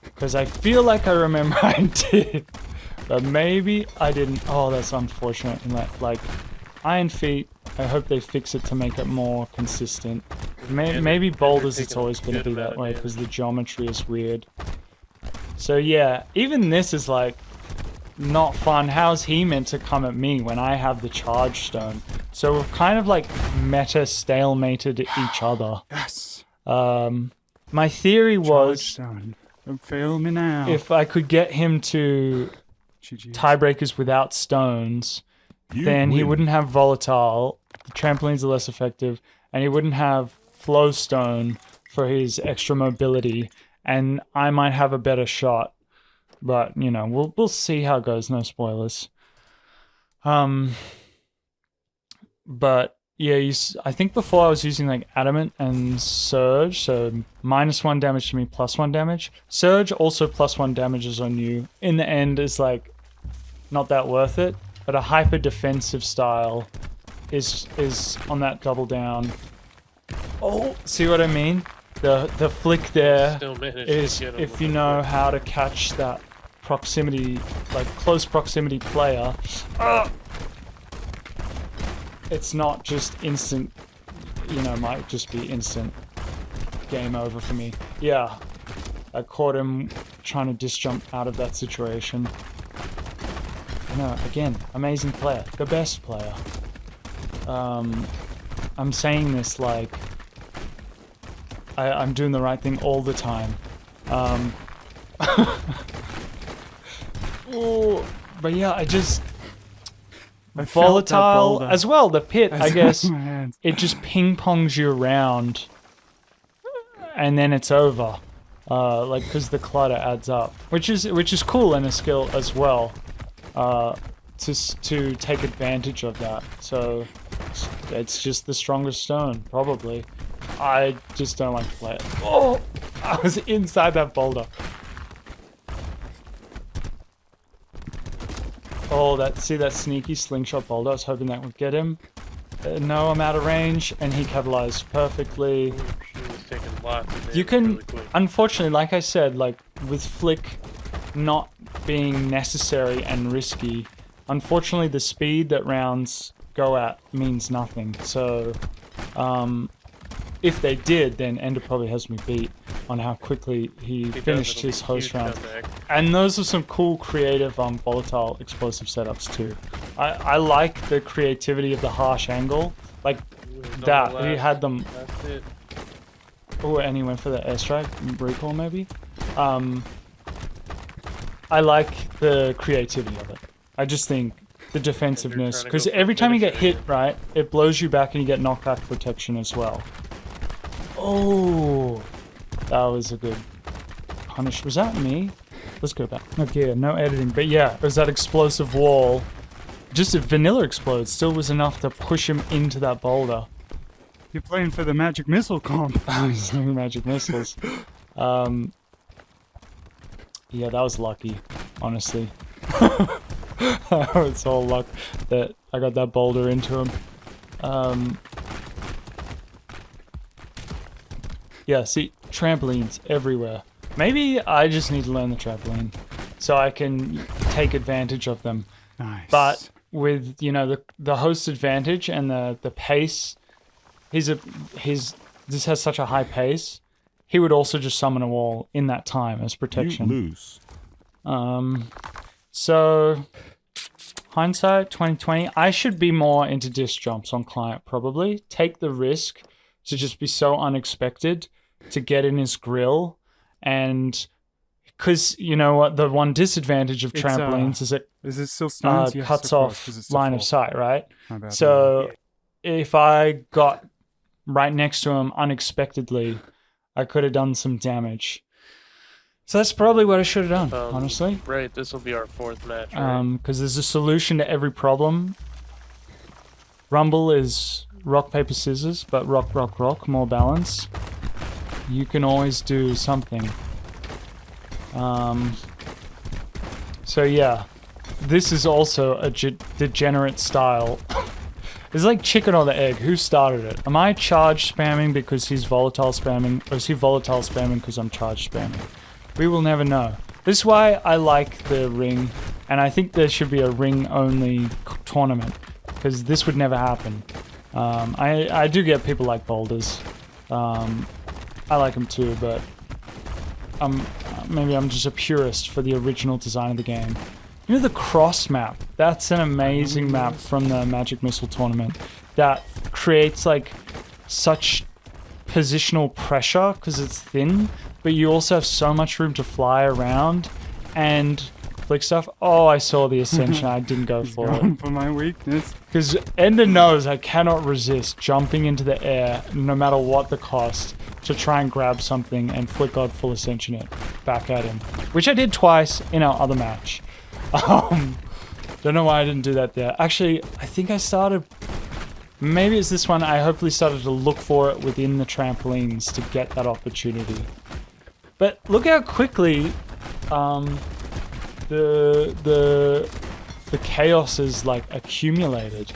Because I feel like I remember I did. But maybe I didn't. Oh, that's unfortunate. In that, like, Iron Feet, I hope they fix it to make it more consistent. Maybe boulders, it's always going to be that way because the geometry is weird. So yeah, even this is like not fun. How's he meant to come at me when I have the charge stone? So we've kind of like meta stalemated each other. Yes. My theory was Stone. Don't fail me now. if I could get him to GG. tiebreakers without stones, then he wouldn't have volatile, the trampolines are less effective, and he wouldn't have flow stone for his extra mobility, and I might have a better shot. But, you know, we'll see how it goes, no spoilers. But yeah, I think before I was using like adamant and surge, so -1 damage to me, +1 damage. Surge also +1 damages on you. In the end, is like not that worth it. But a hyper defensive style is on that double down. Oh, see what I mean? The flick there Still managed is to get him if with you the know flick. how to catch that proximity, like close proximity player. It's not just instant, you know, might just be instant game over for me. Yeah, I caught him trying to disjump out of that situation. No, again, amazing player, the best player. I'm saying this like I'm doing the right thing all the time. Ooh, but yeah, I just I felt that volatile boulder. as well. The pit, I guess, My hands. it just ping pongs you around, and then it's over. Like because the clutter adds up, which is cool and a skill as well. To take advantage of that. So it's just the strongest stone, probably. I just don't like to play it. Oh, I was inside that boulder. Oh, see that sneaky slingshot boulder? I was hoping that would get him. No, I'm out of range, and he capitalized perfectly. He was taking lots of damage You can, really quick. unfortunately, like I said, like with flick not being necessary and risky, unfortunately the speed that rounds go at means nothing. So if they did, then Ender probably has me beat on how quickly he If he does, finished it'll be his a host huge round. comeback. And those are some cool creative volatile explosive setups too. I like the creativity of the harsh angle, like It was on that. the He last- had them. That's it. Oh, and he went for the airstrike recall maybe. I like the creativity of it. I just think the defensiveness, trying to because go for every time you get finisher hit, right, it blows you back and you get knockback protection as well. Oh, that was a good punish. Was that me? Let's go back. Okay, no editing, but yeah, it was that explosive wall. Just if vanilla explodes, still was enough to push him into that boulder. You're playing for the magic missile comp. He's doing magic missiles. Yeah, that was lucky, honestly. It's all luck that I got that boulder into him. Yeah, see, trampolines everywhere. Maybe I just need to learn the trampoline so I can take advantage of them. Nice. But with, you know, the host advantage and the pace, this has such a high pace. He would also just summon a wall in that time as protection. You lose. So hindsight 2020, I should be more into disc jumps on client probably. Take the risk to just be so unexpected to get in his grill, and because you know what, the one disadvantage of trampolines is it Is it still stuns? Yes, cuts of course, off 'cause it's still line full. of sight, right? My bad, So if I got right next to him unexpectedly, I could have done some damage. So that's probably what I should have done, honestly. Right, this will be our 4th match, right? Because there's a solution to every problem. Rumble is rock, paper, scissors, but rock, rock, rock, more balance. You can always do something. So yeah, this is also a degenerate style. It's like chicken or the egg. Who started it? Am I charge spamming because he's volatile spamming, or is he volatile spamming because I'm charge spamming? We will never know. This is why I like the ring, and I think there should be a ring-only tournament, because this would never happen. I do get people like boulders. I like them too, but maybe I'm just a purist for the original design of the game. You know the cross map? That's an amazing map from the Magic Missile tournament that creates like such positional pressure because it's thin, but you also have so much room to fly around and flick stuff. Oh, I saw the Ascension. I didn't go for it. Going for my weakness. Because Ender knows I cannot resist jumping into the air, no matter what the cost, to try and grab something and flick God full Ascension it back at him. Which I did twice in our other match. Don't know why I didn't do that there. Actually, I think I started... Maybe it's this one. I hopefully started to look for it within the trampolines to get that opportunity. But look how quickly the chaos is like accumulated.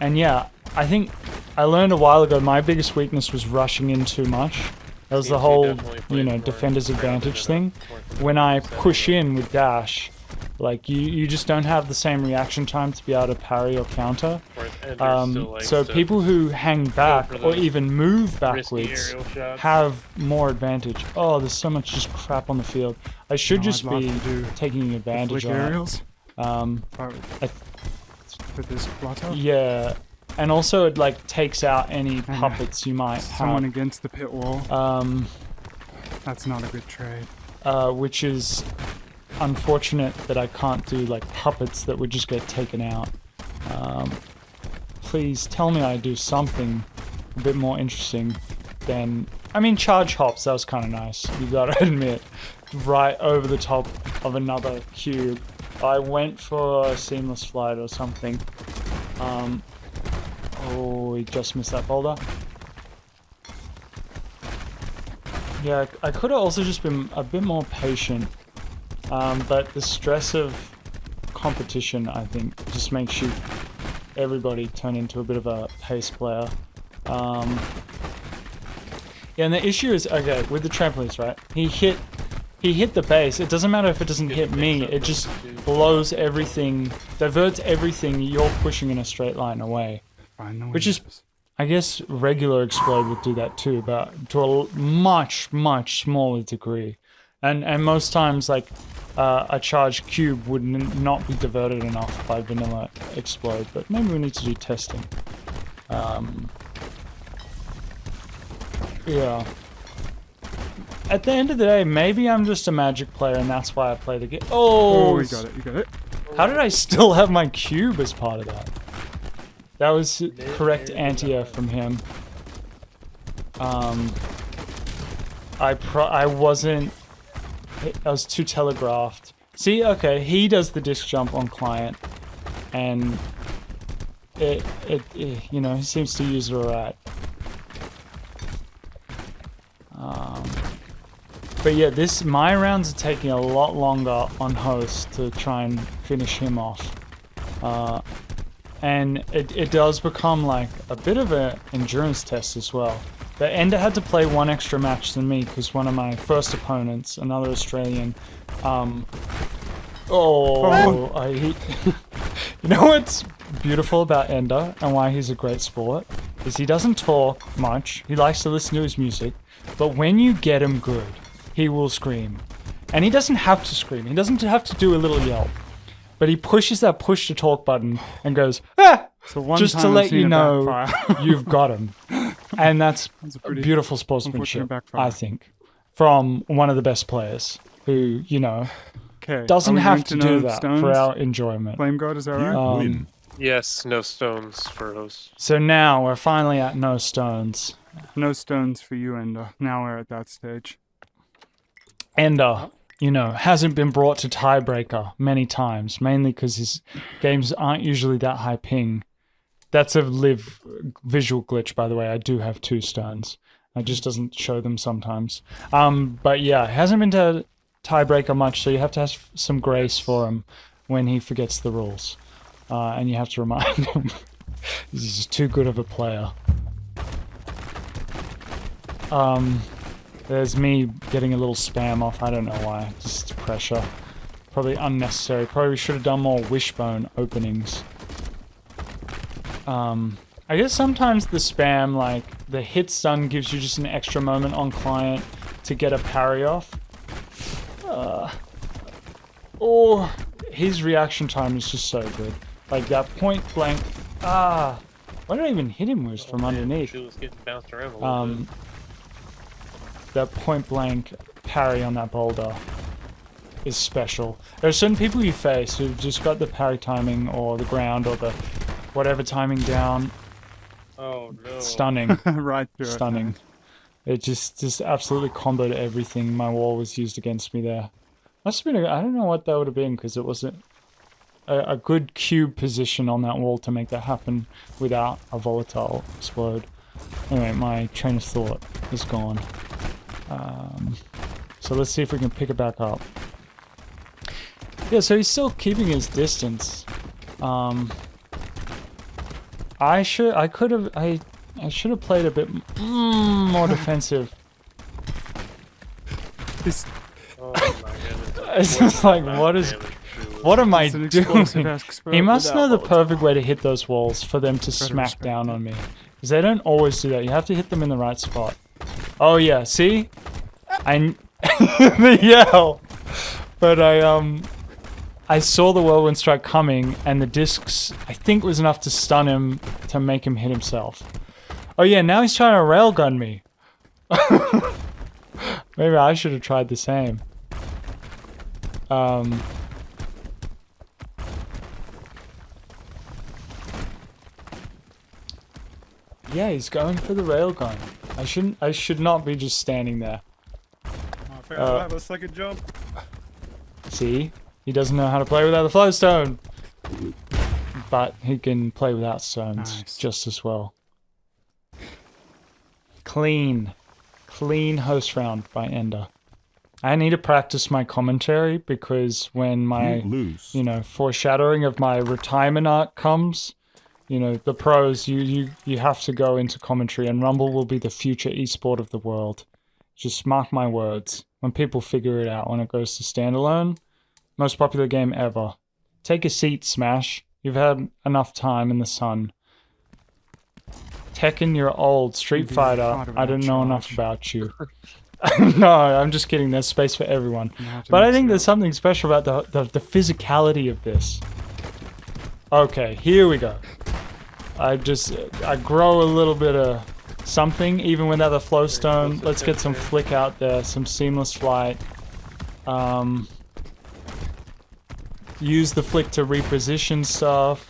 And yeah, I think I learned a while ago my biggest weakness was rushing in too much. That was the whole, you know, defender's advantage thing. When I push in with dash, like you just don't have the same reaction time to be able to parry or counter. So people who hang back or even move backwards have more advantage. Oh, there's so much just crap on the field. I should just be taking advantage of aerials. it. With this plateau. Yeah, and also it like takes out any puppets you might Someone have. against the pit wall. That's not a good trade. Which is unfortunate that I can't do like puppets that would just get taken out. Please tell me I do something a bit more interesting than... I mean, charge hops, that was kind of nice, you gotta admit. Right over the top of another cube. I went for a seamless flight or something. Oh, he just missed that boulder. Yeah, I could have also just been a bit more patient. But the stress of competition, I think, just makes everybody turn into a bit of a pace player. Yeah, and the issue is, okay, with the trampolines, right? He hit the base. It doesn't matter if it doesn't hit me. It just blows everything, diverts everything you're pushing in a straight line away. Which is, I guess, regular Explode would do that too, but to a much, much smaller degree. And most times, like, a charged cube would not be diverted enough by vanilla Explode, but maybe we need to do testing. Yeah. at the end of the day, maybe I'm just a Magic player and that's why I play the game. Oh, you got it. You got it. How did I still have my cube as part of that? That was correct anti-air from him. I wasn't... I was too telegraphed. See, okay, he does the disc jump on client. And... It you know, he seems to use it alright. But yeah, my rounds are taking a lot longer on host to try and finish him off. And it does become like a bit of an endurance test as well. But Ender had to play one extra match than me because one of my first opponents, another Australian, you know what's beautiful about Ender and why he's a great sport is he doesn't talk much. He likes to listen to his music, but when you get him good, he will scream. And he doesn't have to scream. He doesn't have to do a little yelp. But he pushes that push to talk button and goes, ah! So just to let you know you've got him. And that's a beautiful sportsmanship, I think, from one of the best players who, you know, doesn't have to do that for our enjoyment. Flame God, is that right? Yes, no stones for host. So now we're finally at no stones. No stones for you, Ender. Now we're at that stage. Ender, you know, hasn't been brought to tiebreaker many times, mainly because his games aren't usually that high ping. That's a live visual glitch, by the way. I do have 2 stones. It just doesn't show them sometimes. But yeah, hasn't been to tiebreaker much, so you have to have some grace for him when he forgets the rules. And you have to remind him. He's just too good of a player. There's me getting a little spam off. I don't know why. Just pressure. Probably unnecessary. Probably should have done more wishbone openings. I guess sometimes the spam, like, the hit stun gives you just an extra moment on client to get a parry off. His reaction time is just so good. Like, that point blank... why did I even hit him was from underneath? She was getting bounced around a little bit. That point blank parry on that boulder is special. There are certain people you face who've just got the parry timing or the ground or the whatever timing down. Oh no. Stunning. Right through Stunning. It just absolutely comboed everything. My wall was used against me there. Must have been, I don't know what that would have been because it wasn't a good cube position on that wall to make that happen without a volatile explode. Anyway, my train of thought is gone. So let's see if we can pick it back up. Yeah, so he's still keeping his distance. I should have played a bit more defensive. Oh my goodness. It's just like, what am I doing? He must know the perfect way to hit those walls for them to smack down on me. Because they don't always do that. You have to hit them in the right spot. Oh yeah, see? The yell! But I saw the whirlwind strike coming, and the discs, I think, was enough to stun him to make him hit himself. Oh yeah, now he's trying to railgun me. Maybe I should have tried the same. Yeah, he's going for the railgun. I should not be just standing there. I have a second jump. See? He doesn't know how to play without the flow stone. But he can play without stones just as well. Clean host round by Ender. I need to practice my commentary because when my, foreshadowing of my retirement arc comes, the pros, you have to go into commentary, and Rumble will be the future esport of the world. Just mark my words. When people figure it out, when it goes to standalone, most popular game ever. Take a seat, Smash. You've had enough time in the sun. Tekken, you're old. Street Fighter, I don't know enough about you. No, I'm just kidding. There's space for everyone. But I think there's something special about the physicality of this. Okay, here we go. I grow a little bit of something, even without the flow stone. close to Let's get some 10. flick out there, some seamless flight. Use the flick to reposition stuff.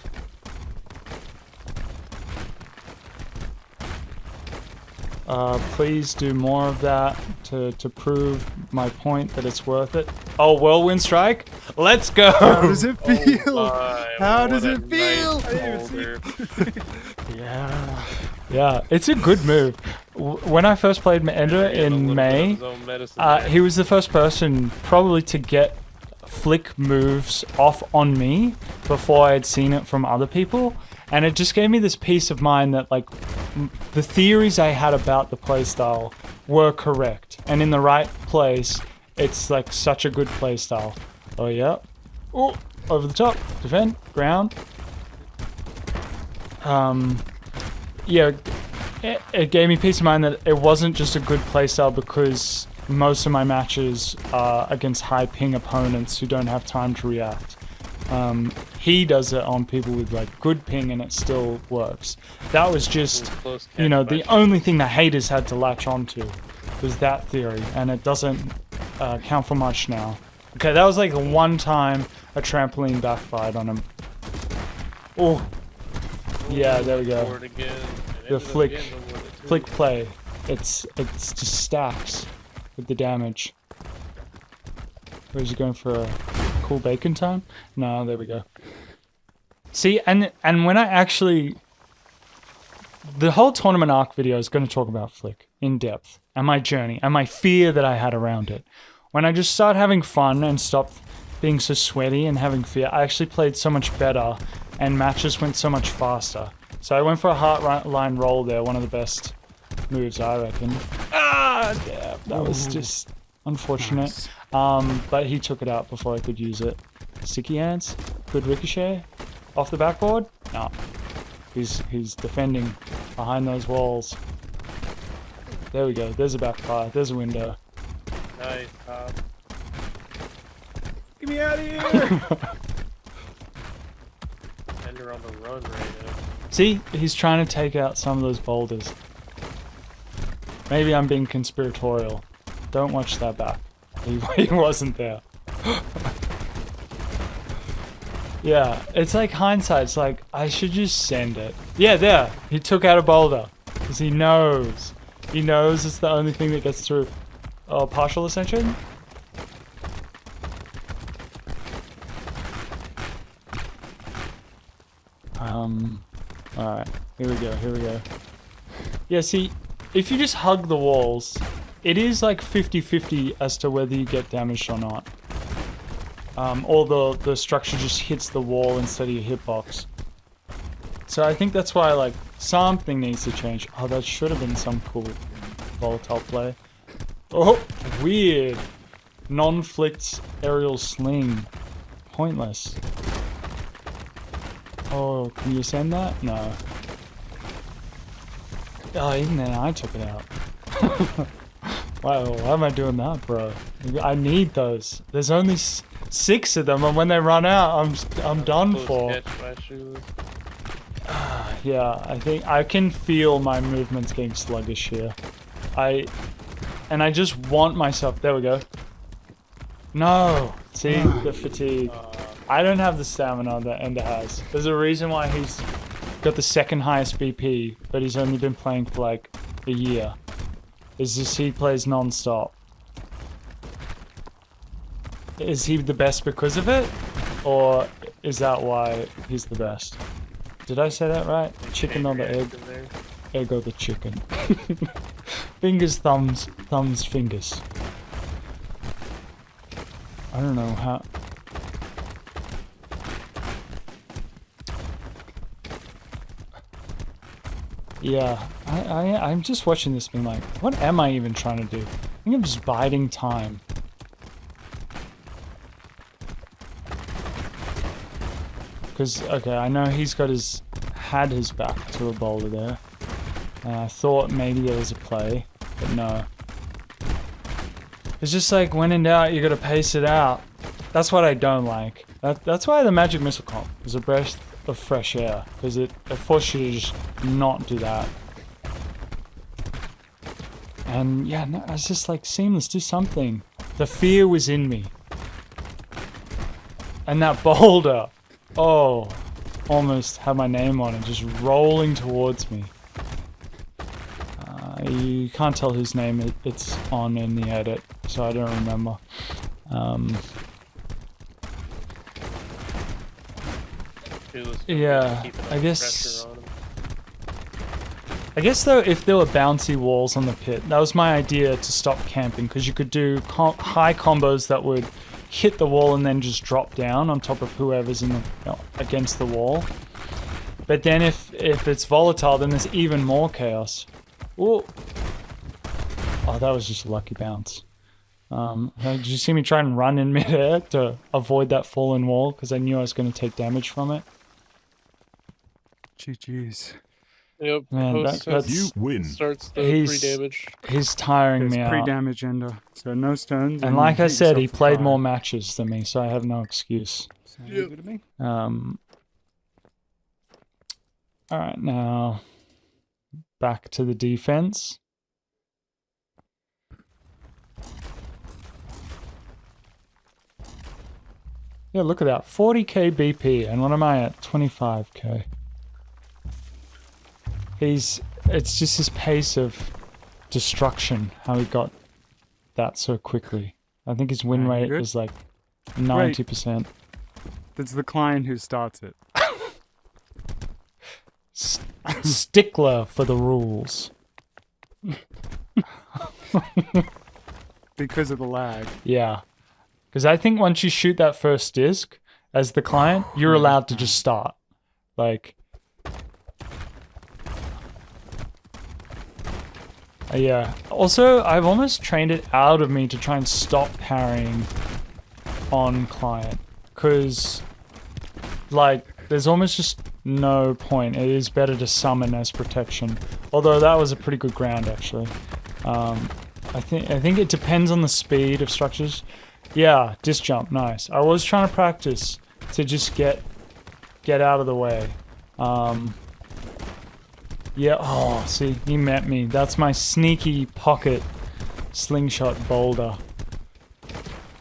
Please do more of that to prove my point that it's worth it. Oh, whirlwind strike! Let's go! How does it feel? My, How what does a it feel? nice boulder. Yeah. Yeah, it's a good move. When I first played Ender Getting a in little bit of May, his own medicine there. he was the first person probably to get flick moves off on me before I had seen it from other people, and it just gave me this peace of mind that like the theories I had about the playstyle were correct, and in the right place, it's like such a good playstyle. Oh yeah, oh, over the top, defend, ground. Yeah, it gave me peace of mind that it wasn't just a good playstyle because most of my matches are against high ping opponents who don't have time to react. He does it on people with like good ping and it still works. That was just, Close you know, catch the by only thing the haters had to latch onto was that theory, and it doesn't count for much now. Okay, that was like the one time a trampoline backfired on him. Oh, yeah, there we go. forward again, and The ended up flick. getting him with it, too. Flick play. It's just stacks with the damage. Or is he going for a cool bacon time? No, there we go. See, and when I actually... The whole tournament arc video is going to talk about Flick in depth, and my journey, and my fear that I had around it. When I just started having fun and stopped being so sweaty and having fear, I actually played so much better, and matches went so much faster. So I went for a heart line roll there, one of the best moves, I reckon. Ah, yeah, that was just unfortunate. Nice. But he took it out before I could use it. Sticky hands, good ricochet, off the backboard. No, he's defending behind those walls. There we go. There's a backfire. There's a window. Nice top. Get me out of here! Ender on the run right now. See, he's trying to take out some of those boulders. Maybe I'm being conspiratorial. Don't watch that back. He wasn't there. Yeah, it's like hindsight. It's like, I should just send it. Yeah, there. He took out a boulder. Because he knows. He knows it's the only thing that gets through. Oh, partial ascension? Alright. Here we go. Yeah, see, if you just hug the walls, it is like 50-50 as to whether you get damaged or not. Or the structure just hits the wall instead of your hitbox. So I think that's why, like, something needs to change. Oh, that should have been some cool volatile play. Oh, weird. Non-flicked aerial sling. Pointless. Oh, can you send that? No. Oh, even then I took it out. Wow, why am I doing that, bro? I need those. There's only 6 of them, and when they run out, I'm done Close for. catch by shoes. Yeah, I think I can feel my movements getting sluggish here. And I just want myself. There we go. No, see the fatigue. I don't have the stamina that Ender has. There's a reason why he's got the second highest BP, but he's only been playing for like a year. Is just he plays non-stop. Is he the best because of it? Or is that why he's the best? Did I say that right? Chicken or the egg? Reaction there. Egg or the chicken? Fingers, thumbs, fingers. I don't know how... Yeah, I'm just watching this being like, what am I even trying to do? I think I'm just biding time. Because, okay, I know he's got had his back to a boulder there. And I thought maybe there was a play, but no. It's just like, when in doubt, you gotta pace it out. That's what I don't like. That's why the Magic Missile comp is a breath of fresh air. Because it forces you to just not do that. And yeah, no, I was just like, Seamless, do something. The fear was in me. And that boulder, oh, almost had my name on it, just rolling towards me. You can't tell whose name it's on in the edit, so I don't remember. Yeah, I guess. I guess though, if there were bouncy walls on the pit, that was my idea to stop camping, because you could do high combos that would hit the wall and then just drop down on top of whoever's in the, against the wall. But then if it's volatile, then there's even more chaos. Ooh. Oh, that was just a lucky bounce. Did you see me try and run in midair to avoid that fallen wall, because I knew I was going to take damage from it? GG's. Yep. Man, that's You win. Starts the He's- pre-damage. he's tiring There's me out. pre-damage ender. So no stones. And like I hit said, he yourself played hard. more matches than me, so I have no excuse. Sounds good to me. Alright, now back to the defense. Yeah, look at that. 40k BP, and what am I at? 25k. It's just his pace of destruction, how he got that so quickly. I think his win rate Good. is like 90%. That's the client who starts it. Stickler for the rules. Because of the lag. Yeah. Because I think once you shoot that first disc, as the client, you're allowed to just start. Like... yeah. Also, I've almost trained it out of me to try and stop parrying on client. Because, like, there's almost just no point. It is better to summon as protection. Although that was a pretty good ground, actually. I think it depends on the speed of structures. Yeah, disc jump, nice. I was trying to practice to just get out of the way. Yeah, oh, see, he met me. That's my sneaky pocket slingshot boulder.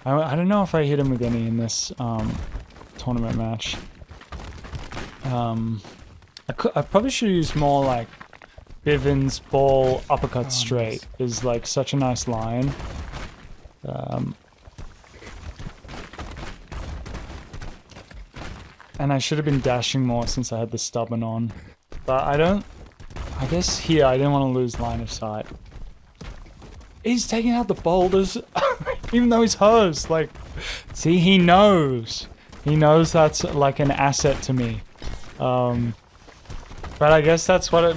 I don't know if I hit him with any in this tournament match. I probably should use more like Bivens ball uppercut straight is like such a nice line. And I should have been dashing more since I had the stubborn on. But I guess here I didn't want to lose line of sight. He's taking out the boulders, even though he's hers. Like, see, he knows. He knows that's like an asset to me. But I guess that's what it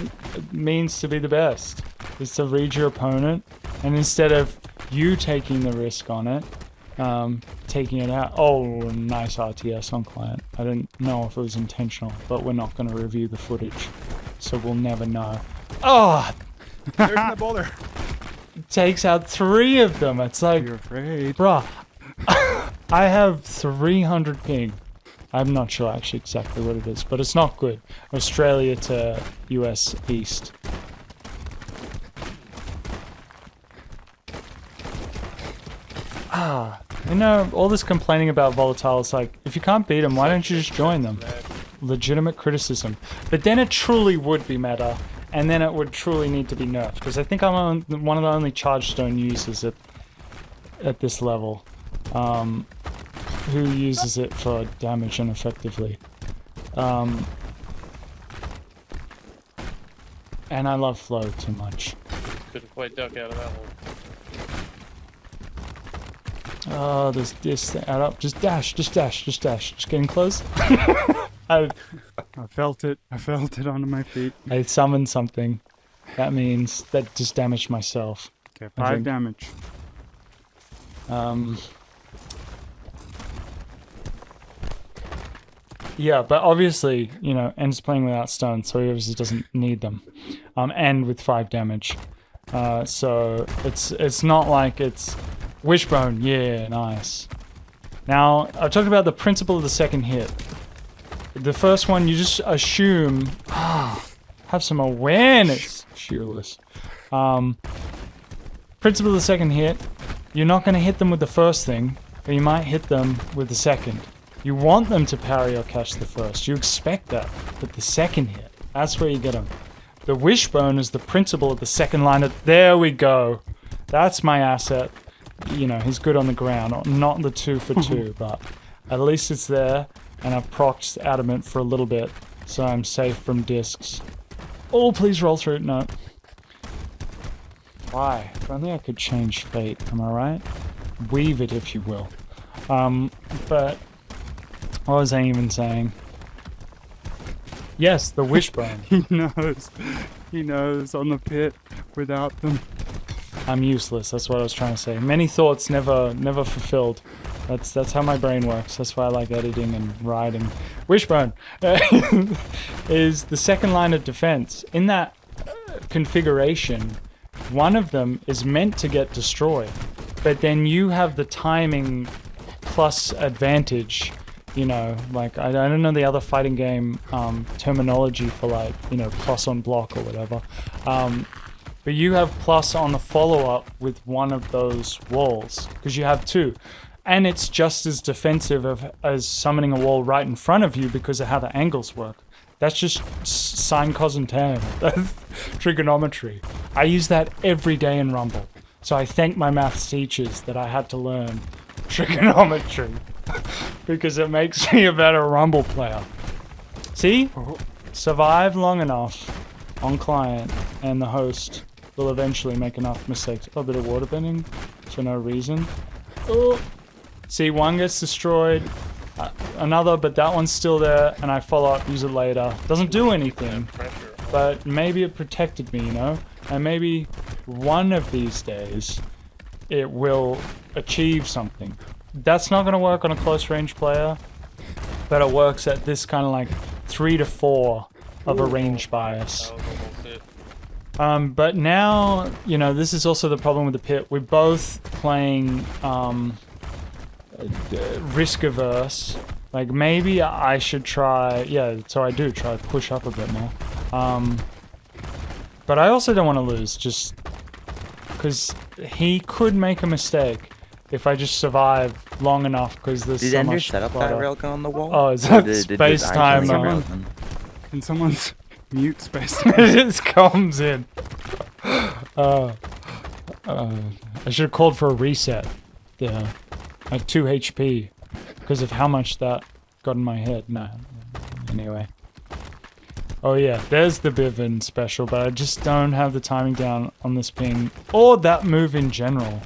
means to be the best, is to read your opponent, and instead of you taking the risk on it, taking it out. Oh, nice RTS on client. I didn't know if it was intentional, but we're not going to review the footage, so we'll never know. Oh! There's my boulder. Takes out 3 of them. It's like, You're afraid. bruh, I have 300 ping. I'm not sure actually exactly what it is, but it's not good. Australia to US East. You know, all this complaining about volatile, it's like, if you can't beat them, why don't you just join them? Legitimate criticism. But then it truly would be meta, and then it would truly need to be nerfed, because I think I'm one of the only charge stone users at this level who uses it for damage and effectively. And I love flow too much. Couldn't quite duck out of that one. Oh, there's this thing. Just dash, just dash, just dash. Just getting close. I felt it. I felt it onto my feet. summoned something. That means that just damaged myself. Okay, I 5 think- damage. Yeah, but obviously, you know, End's playing without stones, so he obviously doesn't need them. And with 5 damage. So it's not like it's wishbone, yeah, nice. Now, I talked about the principle of the second hit. The first one, you just assume, have some awareness, shoeless. principle of the second hit, you're not going to hit them with the first thing, but you might hit them with the second. You want them to parry or catch the first. You expect that. But the second hit, that's where you get them. The wishbone is the principle of the second line. There we go. That's my asset. You know, he's good on the ground. Not the 2 for 2, but at least it's there. And I've procced adamant for a little bit, so I'm safe from discs. Oh, please roll through. No. Why? If only I could change fate, am I right? Weave it, if you will. But what was I even saying? Yes, the wishbone. He knows. He knows on the pit without them. I'm useless, that's what I was trying to say. Many thoughts never fulfilled. That's how my brain works. That's why I like editing and writing. Wishbone is the second line of defense. In that configuration, one of them is meant to get destroyed, but then you have the timing plus advantage. You know, like, I don't know the other fighting game terminology for, like, you know, plus on block or whatever. But you have plus on the follow-up with one of those walls, because you have 2. And it's just as defensive as summoning a wall right in front of you because of how the angles work. That's just sine, cos, and tan. That's trigonometry. I use that every day in Rumble. So I thank my maths teachers that I had to learn trigonometry. Because it makes me a better Rumble player. See? Survive long enough on client, and the host will eventually make enough mistakes. Oh, a bit of water bending for no reason. Oh. See, one gets destroyed, another, but that one's still there, and I follow up, use it later. Doesn't do anything, but maybe it protected me, you know? And maybe one of these days, it will achieve something. That's not going to work on a close range player, but it works at this kind of like 3 to 4 of a range bias. But now, you know, this is also the problem with the pit. We're both playing risk averse. Like, maybe I should try, yeah, so I do try to push up a bit more. But I also don't want to lose, just because he could make a mistake. If I just survive long enough, because there's so much set up that railgun on the wall? Oh, is that space time? Can someone's mute space It just comes in. I should have called for a reset. Yeah, at 2 HP because of how much that got in my head. No, anyway. Oh yeah, there's the Bivin special, but I just don't have the timing down on this ping or that move in general.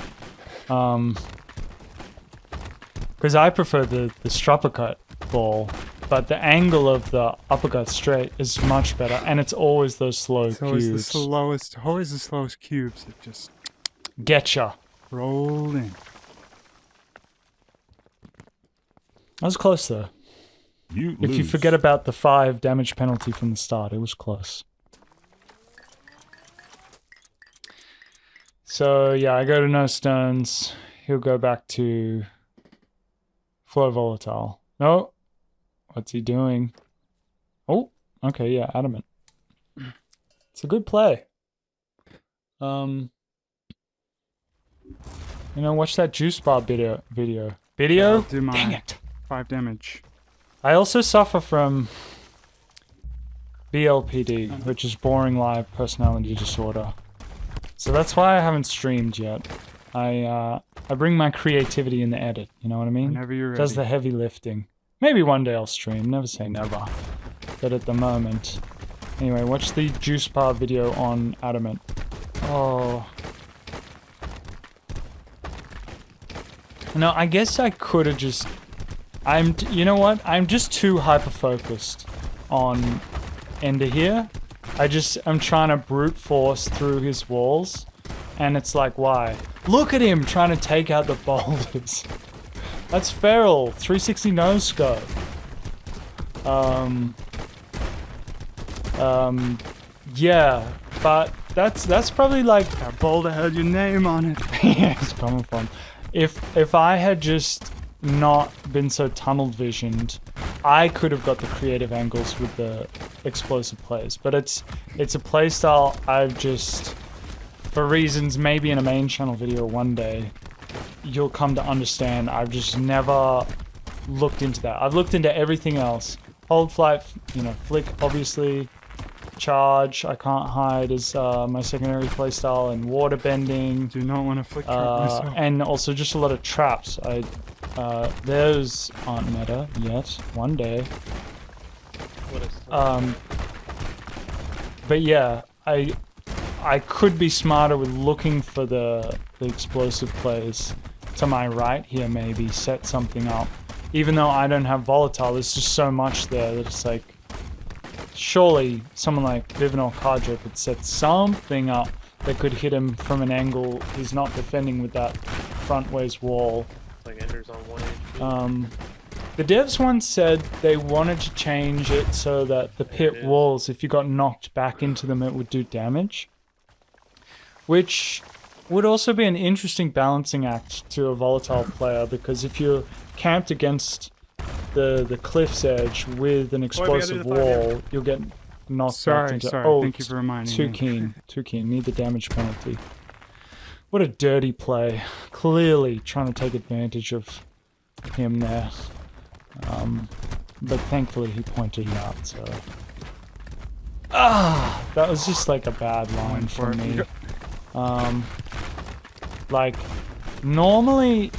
Because I prefer the uppercut ball, but the angle of the uppercut straight is much better, and it's always those slow cubes. Always the slowest cubes that just getcha. roll in. I was close though. If you forget about the 5 damage penalty from the start, it was close. So yeah, I go to no stones. He'll go back to flow volatile. No, what's he doing? Oh, okay, yeah, adamant. It's a good play. You know, watch that juice bar video. Video? Do my Dang it! 5 damage. I also suffer from BLPD, which is boring live personality disorder. So that's why I haven't streamed yet. I bring my creativity in the edit, you know what I mean? Whenever you're ready. Does the heavy lifting. Maybe one day I'll stream, never say never. But at the moment... Anyway, watch the juice bar video on Adamant. Oh... No, I guess I could have just... you know what? I'm just too hyper-focused on Ender here. I'm trying to brute force through his walls. And it's like, why? Look at him trying to take out the boulders. That's feral. 360 no scope. Yeah, but that's probably like... That boulder had your name on it. Yeah, it's coming from. If I had just not been so tunnel visioned, I could have got the creative angles with the explosive plays. But it's a playstyle I've just for reasons maybe in a main channel video one day, you'll come to understand. I've just never looked into that. I've looked into everything else. Hold, flight, you know, flick, obviously. Charge, I can't hide, is my secondary playstyle, and water bending. Do not want to flick trap myself. And also just a lot of traps. Those aren't meta yet. One day. What is But yeah, I could be smarter with looking for the explosive plays to my right here, maybe set something up. Even though I don't have volatile, there's just so much there that it's like, surely someone like Viven or Kadra could set something up that could hit him from an angle he's not defending with that frontways wall. like Ender's on 1 HP? The devs once said they wanted to change it so that the pit walls, if you got knocked back into them, it would do damage. Which would also be an interesting balancing act to a volatile player, because if you're camped against the cliff's edge with an explosive wall, you'll get knocked back into... Sorry, Oh, thank you for reminding too me. keen, too keen. Need the damage penalty. What a dirty play. Clearly trying to take advantage of him there. But thankfully he pointed it out, so... That was just like a bad line for me. Like, normally...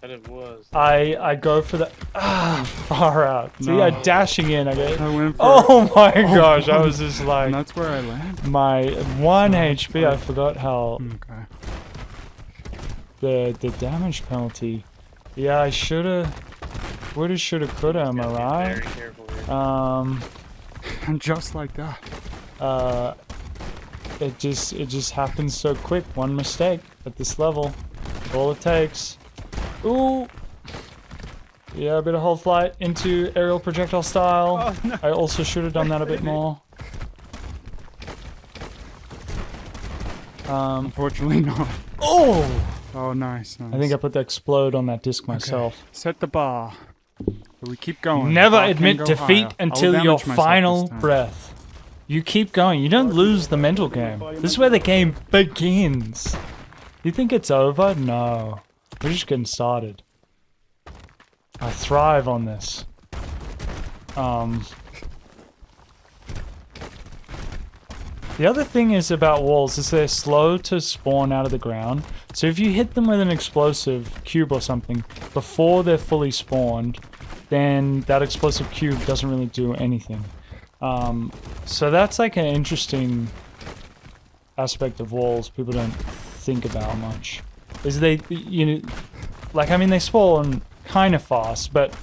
But it was. I go for the... far out. See, No. I'm dashing in, I get... I went for Oh my gosh, I was just like... and that's where I land. My 1 HP, I forgot how... Okay. The damage penalty. Yeah, I shoulda... Woulda, shoulda, coulda, am I Gotta be right? very careful here. And just like that. It just happens so quick. One mistake at this level. All it takes. Ooh! Yeah, a bit of hold flight into aerial projectile style. Oh, no. I also should have done that a bit more. Unfortunately not. Oh! Oh, nice, nice. I think I put the explode on that disc myself. Set the bar. So we keep going. Never Bar can admit go defeat higher. until I'll your damage myself final this time. breath. You keep going. You don't lose the mental game. This is where the game begins. You think it's over? No. We're just getting started. I thrive on this. The other thing is about walls is they're slow to spawn out of the ground. So if you hit them with an explosive cube or something before they're fully spawned, then that explosive cube doesn't really do anything. So that's like an interesting aspect of walls people don't think about much. Is they, you know, like, I mean, they spawn kind of fast, but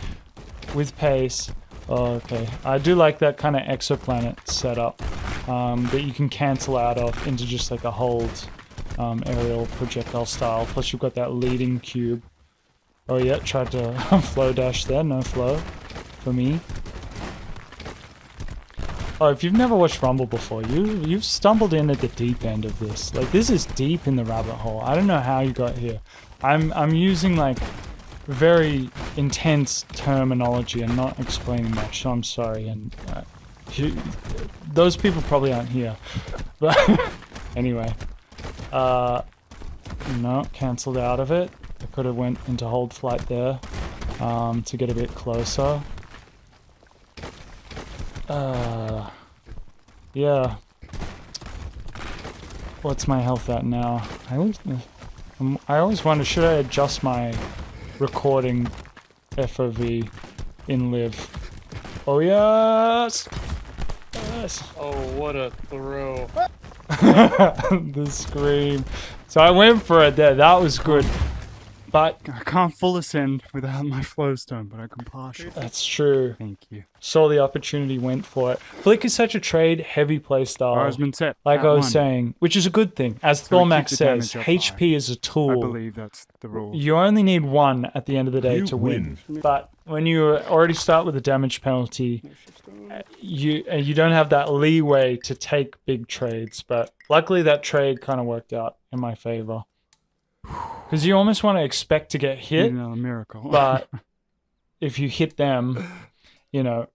with pace. Oh, okay. I do like that kind of exoplanet setup that you can cancel out of into just like a hold aerial projectile style. Plus you've got that leading cube. Oh yeah, tried to flow dash there, no flow for me. Oh, if you've never watched Rumble before, you've stumbled in at the deep end of this. Like, this is deep in the rabbit hole. I don't know how you got here. I'm using like very intense terminology and not explaining much, so I'm sorry. And those people probably aren't here. But anyway, no, cancelled out of it. I could have went into hold flight there to get a bit closer. Yeah. What's my health at now? I always wonder, should I adjust my recording FOV in live? Oh yes! Yes! Oh, what a throw. The scream. So I went for it there, that was good. But I can't full ascend without my flow stone, but I can partial. that's true. Thank you. Saw the opportunity, went for it. Flick is such a trade heavy playstyle. Bar's been set. Like at I was one. saying, which is a good thing. As So we keep Thormac the says, damage up HP is a I tool. believe that's the rule. You only need one at the end of the day You to win. But when you already start with a damage penalty, you don't have that leeway to take big trades. But luckily that trade kind of worked out in my favor. Because you almost want to expect to get hit, Need another miracle. but if you hit them, you know,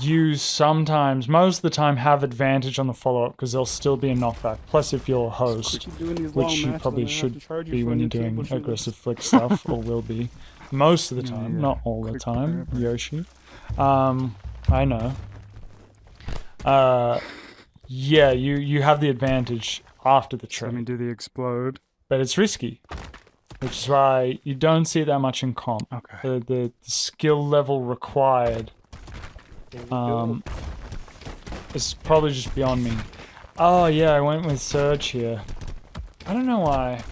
you sometimes, most of the time, have advantage on the follow-up because there'll still be a knockback. Plus, if you're a host, Keep doing these long which you matches, probably I'm gonna have to should charge you be for when new you're doing cable shoes. aggressive flick stuff, or will be. Most of the Yeah, time, yeah. not all the Quick time, forever. Yoshi. I know. Yeah, you have the advantage after the So let me trade, do the explode. but it's risky, which is why you don't see it that much in comp. Okay. The skill level required Here we go. is probably just beyond me. Oh yeah, I went with Surge here. I don't know why.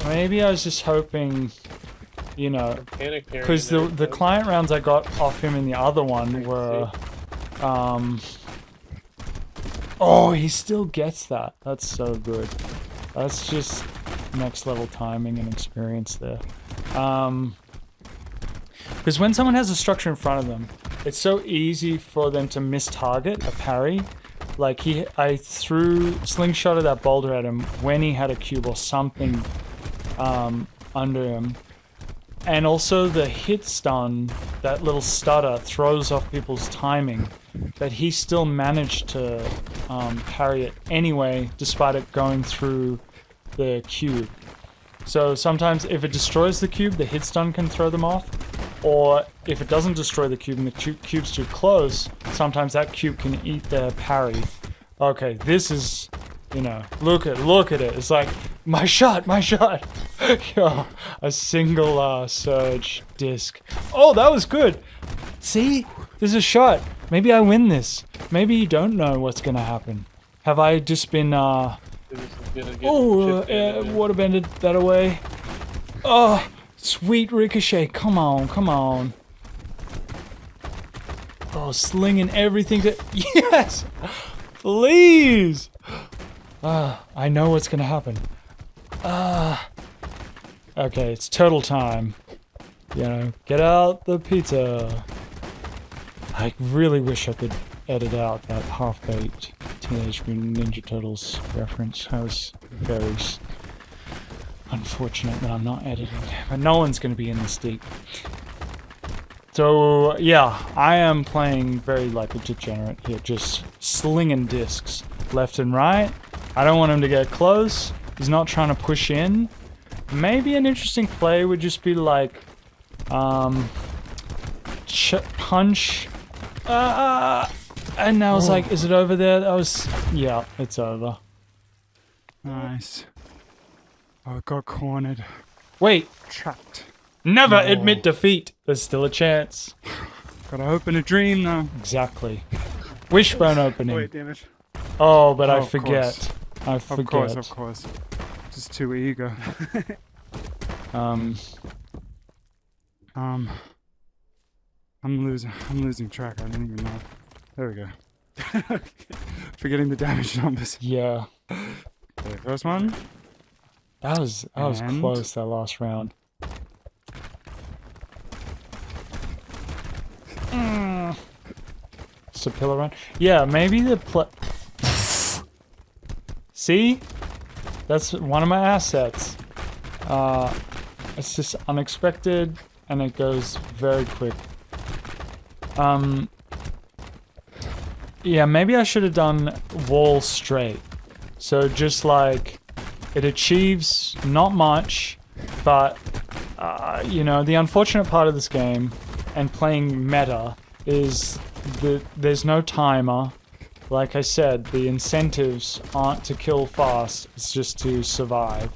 Maybe I was just hoping, you know, Panic here. because the client rounds I got off him in the other one were, oh, he still gets that. That's so good. That's just next level timing and experience there. Because when someone has a structure in front of them, it's so easy for them to miss-target a parry. Like, I threw slingshotted that boulder at him when he had a cube or something under him. And also the hit stun, that little stutter, throws off people's timing. But he still managed to parry it anyway, despite it going through the cube. So sometimes if it destroys the cube, the hit stun can throw them off. Or if it doesn't destroy the cube and the cube's too close, sometimes that cube can eat their parry. Okay, this is, you know, look at it. It's like, my shot. Yo, a single surge disc. Oh, that was good. See? There's a shot. Maybe I win this. Maybe you don't know what's gonna happen. Have I just been, waterbended that away? Oh, sweet ricochet. Come on. Oh, slinging everything to... Yes! Please! I know what's gonna happen. Okay, it's turtle time. You know, get out the pizza. I really wish I could edit out that half-baked Teenage Mutant Ninja Turtles reference. That was very unfortunate that I'm not editing. But no one's gonna be in this deep. So, yeah, I am playing very like a degenerate here, just slinging discs left and right. I don't want him to get close. He's not trying to push in. Maybe an interesting play would just be like, punch. And I was like, is it over there? That was, yeah, it's over. Nice. Oh, it got cornered. Wait, Trapped. never No. admit defeat. There's still a chance. Gotta hope in a dream, though. Exactly. Wishbone opening. Wait, damn it. Oh, but I of forget. course. I Of forget. course. Just too eager. Um, I'm losing track. I don't even know. There we go. Forgetting the damage numbers. yeah. Okay, first one. That was And- close, that last round. It's a pillar run. Yeah, maybe the See? That's one of my assets. It's just unexpected, and it goes very quick. Yeah, maybe I should have done wall straight. So just like, it achieves not much, but, you know, the unfortunate part of this game, and playing meta, is that there's no timer. Like I said, the incentives aren't to kill fast, it's just to survive.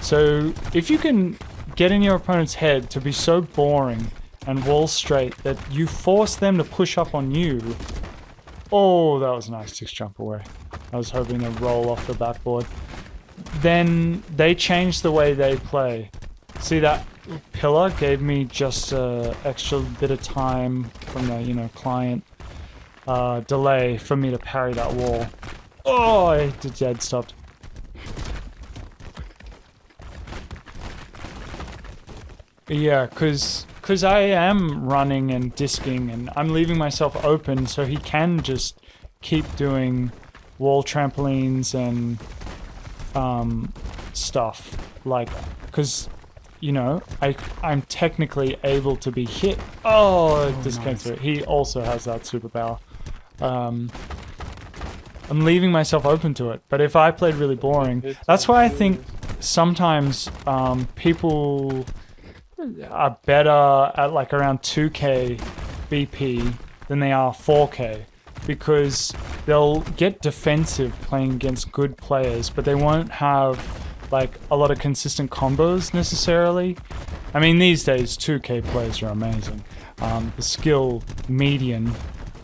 So if you can get in your opponent's head to be so boring and wall straight that you force them to push up on you. Oh, that was a nice 6 jump away. I was hoping to roll off the backboard. Then they change the way they play. See, that pillar gave me just an extra bit of time from the, you know, client delay for me to parry that wall. Oh, I did dead stopped. Yeah, cause I am running and disking and I'm leaving myself open so he can just keep doing wall trampolines and stuff. Like, cause you know, I'm technically able to be hit. Oh, it just came nice. through. He also has that superpower. I'm leaving myself open to it. But if I played really boring, that's why I think sometimes people are better at like around 2k BP than they are 4k, because they'll get defensive playing against good players, but they won't have like a lot of consistent combos necessarily. I mean, these days 2k players are amazing. The skill median,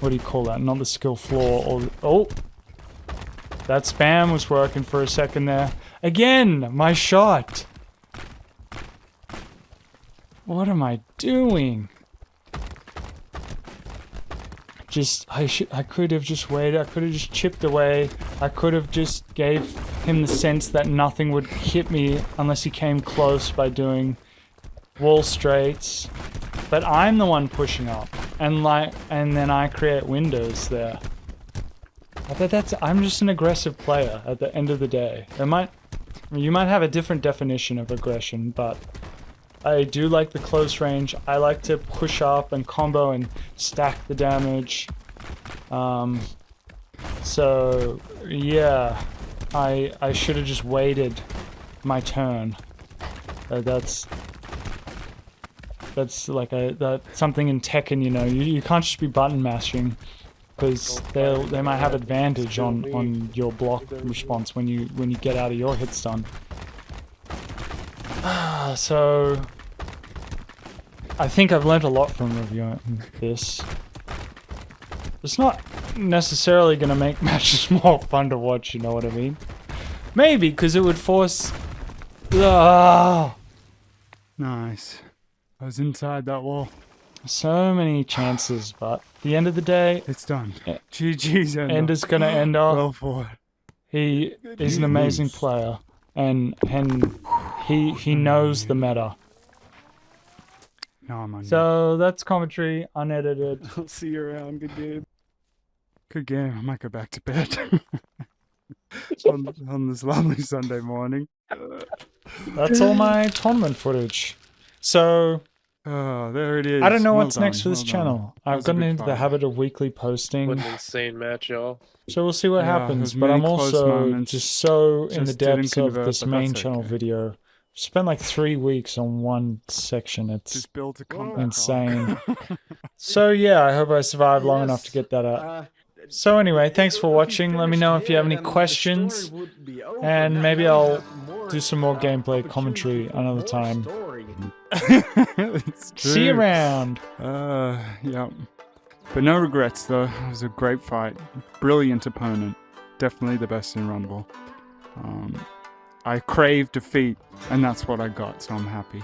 what do you call that? Not the skill floor, or oh, that spam was working for a second there. Again, my shot. What am I doing? I could have just waited. I could have just chipped away. I could have just gave him the sense that nothing would hit me unless he came close by doing wall straights. But I'm the one pushing up, and then I create windows there. I'm just an aggressive player at the end of the day. You might have a different definition of aggression, but I do like the close range. I like to push up and combo and stack the damage. So yeah, I should have just waited my turn. That's like something in Tekken, you know. You can't just be button mashing, because they might have advantage on your block response when you get out of your hit stun. So I think I've learned a lot from reviewing this. It's not necessarily going to make matches more fun to watch, you know what I mean? Maybe, because it would force... Nice. I was inside that wall. So many chances, but at the end of the day, It's done. Yeah. GG's, Ender. Ender's going to end up. Well fought. He is an amazing player, and he knows the meta. No, I'm on. So that's commentary, unedited. I'll see you around. Good game. Good game. I might go back to bed. on this lovely Sunday morning. That's all my tournament footage. So Oh, there it is. I don't know Well what's next for done, this well done. channel. That I've was a gotten good into the fight. habit of weekly What posting, an insane match, y'all. so we'll see what Yeah, happens. there's But I'm many close also moments. just so in the Just didn't depths of convert, this but main that's channel okay. video. Spent like 3 weeks on one section. It's Just built a comeback. insane. So yeah, I hope I survived long enough to get that out. So anyway, thanks for watching. Let me know if you have any questions, and maybe I'll do some more gameplay commentary another time. It's true. See you around. Yeah. But no regrets, though. It was a great fight. Brilliant opponent. Definitely the best in Rumble. I craved defeat, and that's what I got, so I'm happy.